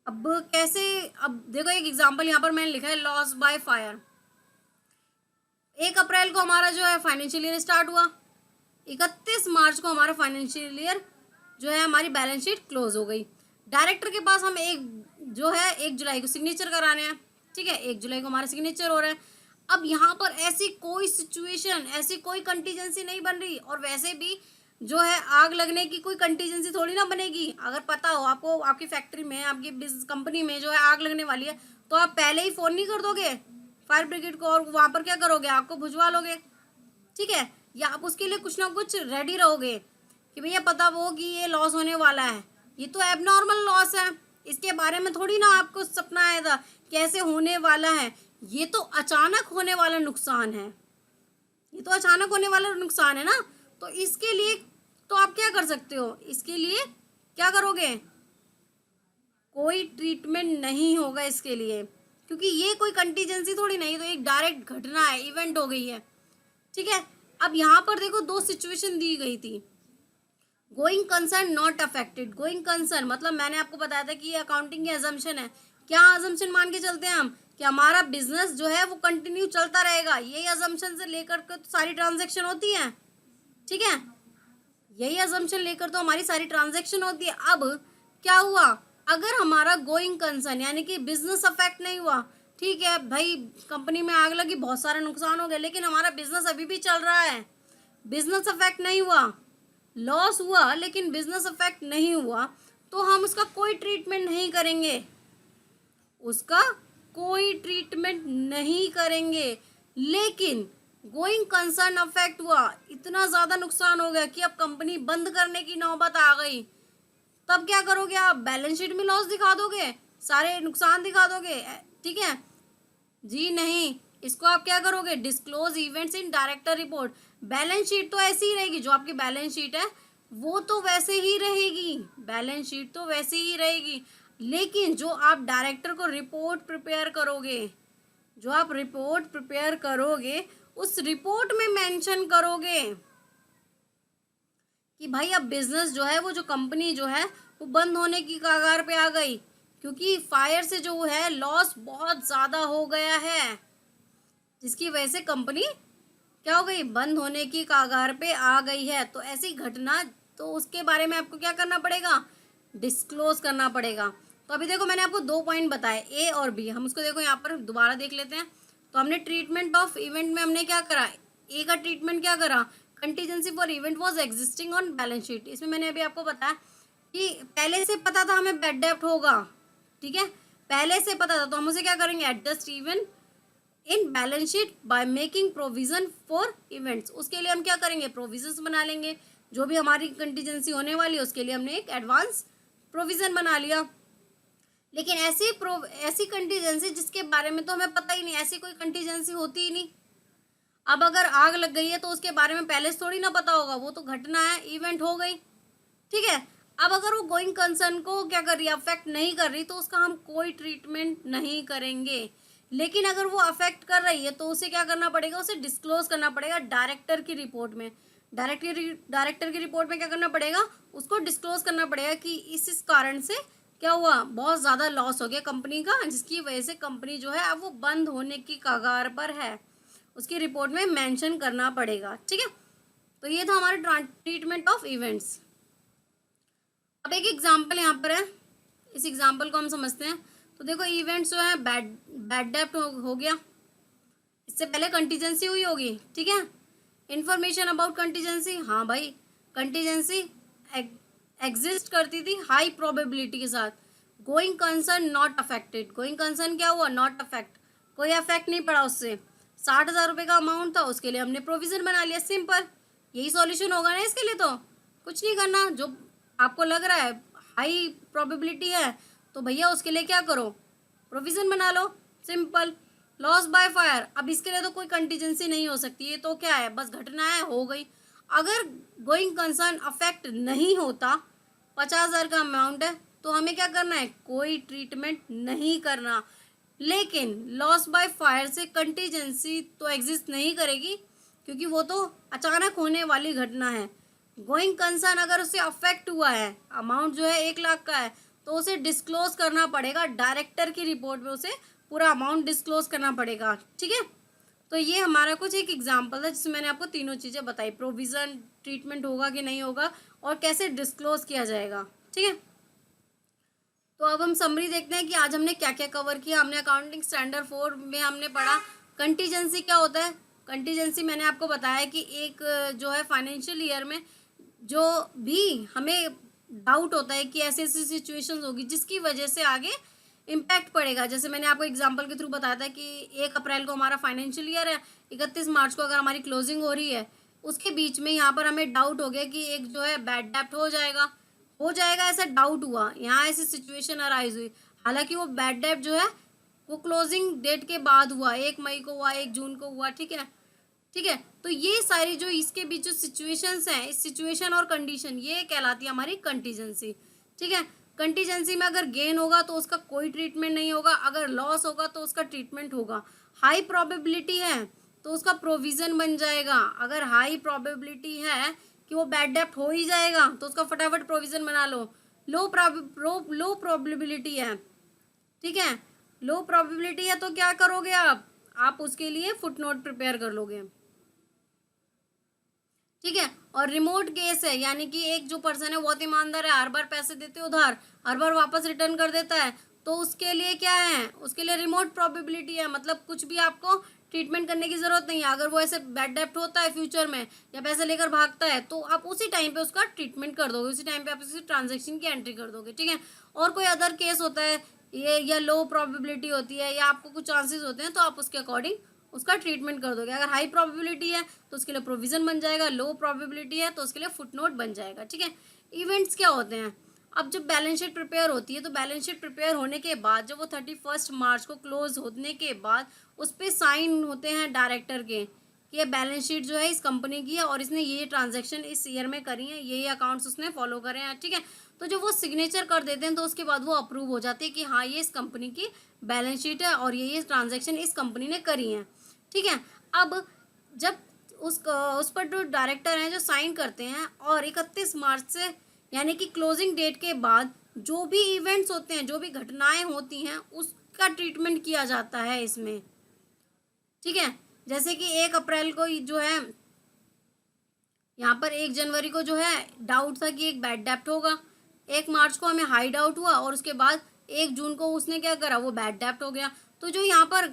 अब कैसे, अब देखो एक एग्जांपल यहाँ पर मैंने लिखा है, लॉस बाय फायर। 1 अप्रैल को हमारा जो है फाइनेंशियल ईयर स्टार्ट हुआ, 31 मार्च को हमारा फाइनेंशियल ईयर जो है हमारी बैलेंस शीट क्लोज हो गई। डायरेक्टर के पास हम जो है 1 जुलाई को सिग्नेचर कराने हैं। ठीक है, 1 जुलाई को हमारा सिग्नेचर हो रहा है। अब यहाँ पर ऐसी कोई सिचुएशन, ऐसी कोई कंटीजेंसी नहीं बन रही, और वैसे भी जो है आग लगने की कोई कंटीजेंसी थोड़ी ना बनेगी। अगर पता हो आपको आपकी फैक्ट्री में, आपकी बिजनेस कंपनी में जो है आग लगने वाली है, तो आप पहले ही फ़ोन नहीं कर दोगे फायर ब्रिगेड को, और वहाँ पर क्या करोगे, आग को बुझवा लोगे। ठीक है, या आप उसके लिए कुछ ना कुछ रेडी रहोगे कि भैया पता वो कि ये लॉस होने वाला है, ये तो एबनॉर्मल लॉस है, इसके बारे में थोड़ी ना आपको सपना आया था कैसे होने वाला है, ये तो अचानक होने वाला नुकसान है, ये तो अचानक होने वाला नुकसान है ना। तो इसके लिए तो आप क्या कर सकते हो, इसके लिए क्या करोगे, कोई ट्रीटमेंट नहीं होगा इसके लिए, क्योंकि ये कोई कंटीजेंसी थोड़ी नहीं, तो एक डायरेक्ट घटना है, इवेंट हो गई है। ठीक है, अब यहाँ पर देखो 2 सिचुएशन दी गई थी। Going concern not affected, going concern मतलब मैंने आपको बताया था कि ये अकाउंटिंग की अजम्पशन है। क्या अजम्पशन मान के चलते हैं हम कि हमारा बिजनेस जो है वो कंटिन्यू चलता रहेगा, यही अजम्पशन से लेकर के तो सारी ट्रांजेक्शन होती है। ठीक है, यही अजम्पशन लेकर तो हमारी सारी ट्रांजेक्शन होती है। अब क्या हुआ, अगर हमारा गोइंग कंसर्न यानी कि बिजनेस अफेक्ट नहीं हुआ, ठीक है भाई कंपनी में आग लगी, बहुत सारा नुकसान हो गया, लेकिन हमारा बिजनेस अभी भी चल रहा है, बिजनेस अफेक्ट नहीं हुआ, लॉस हुआ लेकिन बिजनेस अफेक्ट नहीं हुआ, तो हम उसका कोई ट्रीटमेंट नहीं करेंगे, उसका कोई ट्रीटमेंट नहीं करेंगे। लेकिन गोइंग कंसर्न अफेक्ट हुआ, इतना ज़्यादा नुकसान हो गया कि अब कंपनी बंद करने की नौबत आ गई, तब क्या करोगे आप, बैलेंस शीट में लॉस दिखा दोगे, सारे नुकसान दिखा दोगे। ठीक है जी, नहीं, इसको आप क्या करोगे, disclose events in director report. Balance sheet तो ऐसी ही रहेगी, जो आपकी बैलेंस शीट है वो तो वैसे ही रहेगी, बैलेंस शीट तो वैसे ही रहेगी, लेकिन जो आप डायरेक्टर को रिपोर्ट प्रिपेयर करोगे, जो आप रिपोर्ट प्रिपेयर करोगे उस रिपोर्ट में मेंशन करोगे कि भाई अब बिजनेस जो है, वो जो कंपनी जो है वो बंद होने की कगार पे आ गई, क्योंकि फायर से जो है लॉस बहुत ज़्यादा हो गया है, जिसकी वजह से कंपनी क्या हो गई, बंद होने की कगार पे आ गई है। तो ऐसी घटना, तो उसके बारे में आपको क्या करना पड़ेगा, डिस्क्लोज करना पड़ेगा। तो अभी देखो मैंने आपको 2 पॉइंट बताए, ए और बी, हम उसको देखो यहाँ पर दोबारा देख लेते हैं। तो हमने ट्रीटमेंट ऑफ इवेंट में हमने क्या करा, ए का ट्रीटमेंट क्या करा, contingency for event was existing on balance sheet. इसमें मैंने अभी आपको बताया कि पहले से पता था हमें बैड डेब्ट होगा, ठीक है, पहले से पता था, तो हम उसे क्या करेंगे, adjust even in balance sheet by making provision for events. उसके लिए हम क्या करेंगे, प्रोविजंस बना लेंगे, जो भी हमारी कंटीजेंसी होने वाली है उसके लिए हमने एक एडवांस प्रोविजन बना लिया। लेकिन ऐसी कंटीजेंसी जिसके बारे में तो हमें पता ही नहीं, ऐसी कोई कंटीजेंसी होती ही नहीं। अब अगर आग लग गई है तो उसके बारे में पहले से थोड़ी ना पता होगा, वो तो घटना है, इवेंट हो गई। ठीक है, अब अगर वो गोइंग कंसर्न को क्या कर रही है, अफेक्ट नहीं कर रही, तो उसका हम कोई ट्रीटमेंट नहीं करेंगे। लेकिन अगर वो अफेक्ट कर रही है तो उसे क्या करना पड़ेगा, उसे डिस्क्लोज करना पड़ेगा डायरेक्टर की रिपोर्ट में। डायरेक्टर की रिपोर्ट में क्या करना पड़ेगा, उसको डिस्क्लोज करना पड़ेगा कि इस कारण से क्या हुआ, बहुत ज़्यादा लॉस हो गया कंपनी का, जिसकी वजह से कंपनी जो है अब वो बंद होने की कगार पर है, उसकी रिपोर्ट में मेंशन करना पड़ेगा। ठीक है, तो ये था हमारा ट्रीटमेंट ऑफ इवेंट्स। अब एक एग्जाम्पल यहाँ पर है, इस एग्जाम्पल को हम समझते हैं। तो देखो इवेंट्स जो है बैड डेब्ट हो गया, इससे पहले कंटीजेंसी हुई होगी, ठीक है, इंफॉर्मेशन अबाउट कंटीजेंसी, हाँ भाई कंटीजेंसी एग्जिस्ट करती थी हाई प्रोबेबिलिटी के साथ। Going concern not affected, going concern क्या हुआ, नॉट अफेक्ट, कोई अफेक्ट नहीं पड़ा उससे। 60,000 रुपये का अमाउंट था, उसके लिए हमने प्रोविजन बना लिया, सिंपल, यही सॉल्यूशन होगा ना इसके लिए। तो कुछ नहीं करना, जो आपको लग रहा है हाई प्रोबेबिलिटी है तो भैया उसके लिए क्या करो, प्रोविजन बना लो, सिंपल। लॉस बाय फायर, अब इसके लिए तो कोई कंटीजेंसी नहीं हो सकती, ये तो क्या है, बस घटना है, हो गई। अगर गोइंग कंसर्न अफेक्ट नहीं होता, 50,000 का अमाउंट है, तो हमें क्या करना है, कोई ट्रीटमेंट नहीं करना। लेकिन लॉस बाय फायर से कंटीजेंसी तो एग्जिस्ट नहीं करेगी, क्योंकि वो तो अचानक होने वाली घटना है। गोइंग कंसर्न अगर उससे अफेक्ट हुआ है, अमाउंट जो है 1 लाख का है, तो उसे डिस्क्लोज करना पड़ेगा, डायरेक्टर की रिपोर्ट में उसे पूरा अमाउंट डिस्क्लोज करना पड़ेगा, ठीक है। तो ये हमारा कुछ एक एग्जाम्पल था जिसमें मैंने आपको तीनों चीज़ें बताई, प्रोविजन, ट्रीटमेंट होगा कि नहीं होगा, और कैसे डिस्क्लोज किया जाएगा, ठीक है। तो अब हम समरी देखते हैं कि आज हमने क्या क्या कवर किया। हमने अकाउंटिंग स्टैंडर्ड 4 में हमने पढ़ा कंटीजेंसी क्या होता है। कंटीजेंसी मैंने आपको बताया कि एक जो है फाइनेंशियल ईयर में जो भी हमें डाउट होता है कि ऐसी ऐसी सिचुएशंस होगी जिसकी वजह से आगे इम्पैक्ट पड़ेगा। जैसे मैंने आपको एग्जांपल के थ्रू बताया था कि 1 अप्रैल को हमारा फाइनेंशियल ईयर है, 31 मार्च को अगर हमारी क्लोजिंग हो रही है, उसके बीच में यहाँ पर हमें डाउट हो गया कि एक जो है बैड डेब्ट हो जाएगा, ऐसा डाउट हुआ, यहाँ ऐसी सिचुएशन अराइज हुई। हालांकि वो बैड डेब्ट जो है वो क्लोजिंग डेट के बाद हुआ, 1 मई को हुआ, 1 जून को हुआ, ठीक है, ठीक है। तो ये सारी जो इसके बीच जो सिचुएशंस हैं, इस सिचुएशन और कंडीशन, ये कहलाती है हमारी कंटीजेंसी, ठीक है। कंटीजेंसी में अगर गेन होगा तो उसका कोई ट्रीटमेंट नहीं होगा, अगर लॉस होगा तो उसका ट्रीटमेंट होगा। हाई प्रोबेबिलिटी है तो उसका प्रोविजन बन जाएगा। अगर हाई प्रोबेबिलिटी है कि वो बैड डेब्ट हो ही जाएगा तो उसका फटाफट प्रोविजन बना लो। लो प्रोबेबिलिटी है, ठीक है, लो प्रोबेबिलिटी है तो क्या करोगे आप उसके लिए फुट नोट प्रिपेयर कर लोगे, ठीक है। और रिमोट केस है, यानी कि एक जो पर्सन है बहुत ईमानदार है, हर बार पैसे देते उधार, हर बार वापस रिटर्न कर देता है, तो उसके लिए क्या है, उसके लिए रिमोट प्रोबेबिलिटी है, मतलब कुछ भी आपको ट्रीटमेंट करने की जरूरत नहीं है। अगर वो ऐसे बैड डेब्ट होता है फ्यूचर में या पैसे लेकर भागता है तो आप उसी टाइम पे उसका ट्रीटमेंट कर दोगे, उसी टाइम पे आप उसी ट्रांजेक्शन की एंट्री कर दोगे, ठीक है। और कोई अदर केस होता है ये, या लो प्रोबेबिलिटी होती है, या आपको कुछ चांसेस होते हैं, तो आप उसके अकॉर्डिंग उसका ट्रीटमेंट कर दोगे। अगर हाई प्रोबेबिलिटी है तो उसके लिए प्रोविजन बन जाएगा, लो प्रोबेबिलिटी है तो उसके लिए फुटनोट बन जाएगा, ठीक है। इवेंट्स क्या होते हैं, अब जब बैलेंस शीट प्रिपेयर होती है तो बैलेंस शीट प्रिपेयर होने के बाद जब वो 31 मार्च को क्लोज होने के बाद उस पर साइन होते हैं डायरेक्टर के कि ये बैलेंस शीट जो है इस कंपनी की है और इसने ये ट्रांजैक्शन इस ईयर में करी है, ये अकाउंट्स उसने फॉलो करे हैं, ठीक है। तो जब वो सिग्नेचर कर देते हैं तो उसके बाद वो अप्रूव हो जाती है कि हाँ ये इस कंपनी की बैलेंस शीट है और ये ट्रांजैक्शन इस कंपनी ने करी है, ठीक है। अब जब उस पर जो डायरेक्टर हैं जो साइन करते हैं और 31 मार्च से यानी कि क्लोजिंग डेट के बाद जो भी इवेंट्स होते हैं, जो भी घटनाएं होती हैं, उसका ट्रीटमेंट किया जाता है इसमें, ठीक है। जैसे कि 1 अप्रैल को जो है यहाँ पर 1 जनवरी को जो है डाउट था कि एक बैड डेब्ट होगा, 1 मार्च को हमें हाई डाउट हुआ और उसके बाद 1 जून को उसने क्या करा, वो बैड डेब्ट हो गया। तो जो यहाँ पर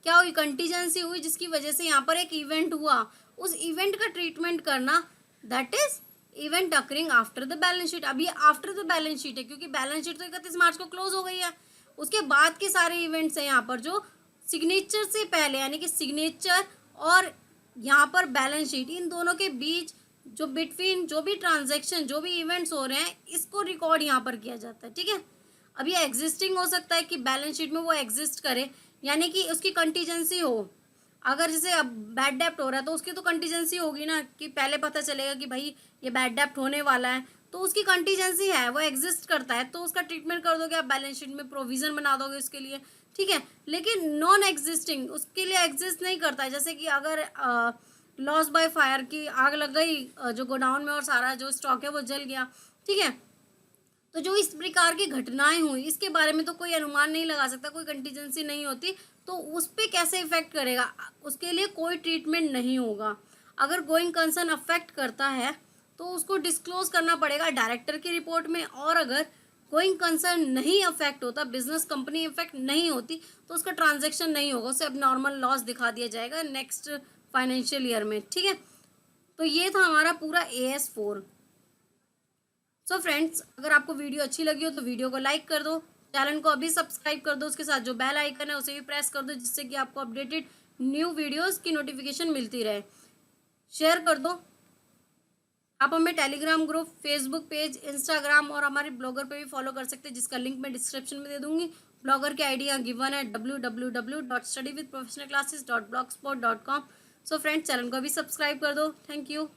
क्या हुई, कंटीजेंसी हुई जिसकी वजह से यहाँ पर एक इवेंट हुआ, उस इवेंट का ट्रीटमेंट करना, that is event occurring after the balance sheet. अब ये आफ्टर द बैलेंस शीट है क्योंकि बैलेंस शीट तो 31 मार्च को क्लोज हो गई है, उसके बाद के सारे इवेंट्स हैं यहाँ पर जो सिग्नेचर से पहले, यानी कि सिग्नेचर और यहाँ पर बैलेंस शीट, इन दोनों के बीच जो बिटवीन जो भी ट्रांजेक्शन, जो भी इवेंट्स हो रहे हैं, इसको रिकॉर्ड यहाँ पर किया जाता है, ठीक है। अब ये एग्जिस्टिंग हो सकता है कि बैलेंस शीट में वो एग्जिस्ट करे, यानी कि उसकी कंटीजेंसी हो। अगर जैसे अब बैड डेब्ट हो रहा है तो उसकी तो कंटीजेंसी होगी ना, कि पहले पता चलेगा कि भाई ये बैड डेब्ट होने वाला है, तो उसकी कंटीजेंसी है, वो एग्जिस्ट करता है, तो उसका ट्रीटमेंट कर दोगे आप बैलेंस शीट में, प्रोविजन बना दोगे उसके लिए, ठीक है। लेकिन नॉन एग्जिस्टिंग उसके लिए एग्जिस्ट नहीं करता है। जैसे कि अगर लॉस बाय फायर की आग लग गई जो गोडाउन में और सारा जो स्टॉक है वो जल गया, ठीक है, तो जो इस प्रकार की घटनाएं हुई इसके बारे में तो कोई अनुमान नहीं लगा सकता, कोई कंटीजेंसी नहीं होती, तो उस पर कैसे इफेक्ट करेगा, उसके लिए कोई ट्रीटमेंट नहीं होगा। अगर गोइंग कंसर्न अफेक्ट करता है तो उसको डिस्क्लोज करना पड़ेगा डायरेक्टर की रिपोर्ट में, और अगर गोइंग कंसर्न नहीं अफेक्ट होता, बिजनेस कंपनी इफेक्ट नहीं होती, तो उसका ट्रांजेक्शन नहीं होगा, उसे अब नॉर्मल लॉस दिखा दिया जाएगा नेक्स्ट फाइनेंशियल ईयर में, ठीक है। तो ये था हमारा पूरा AS4। सो फ्रेंड्स, अगर आपको वीडियो अच्छी लगी हो तो वीडियो को लाइक कर दो, चैनल को अभी सब्सक्राइब कर दो, उसके साथ जो बेल आइकन है उसे भी प्रेस कर दो, जिससे कि आपको अपडेटेड न्यू वीडियोस की नोटिफिकेशन मिलती रहे। शेयर कर दो। आप हमें Telegram group, Facebook page, Instagram और हमारे ब्लॉगर पे भी फॉलो कर सकते हैं, जिसका लिंक मैं डिस्क्रिप्शन में दे दूंगी। ब्लॉगर की आईडी यहाँ गिवन है www.studywithprofessionalclasses.blogspot.com। सो फ्रेंड्स, चैनल को भी सब्सक्राइब कर दो। Thank you.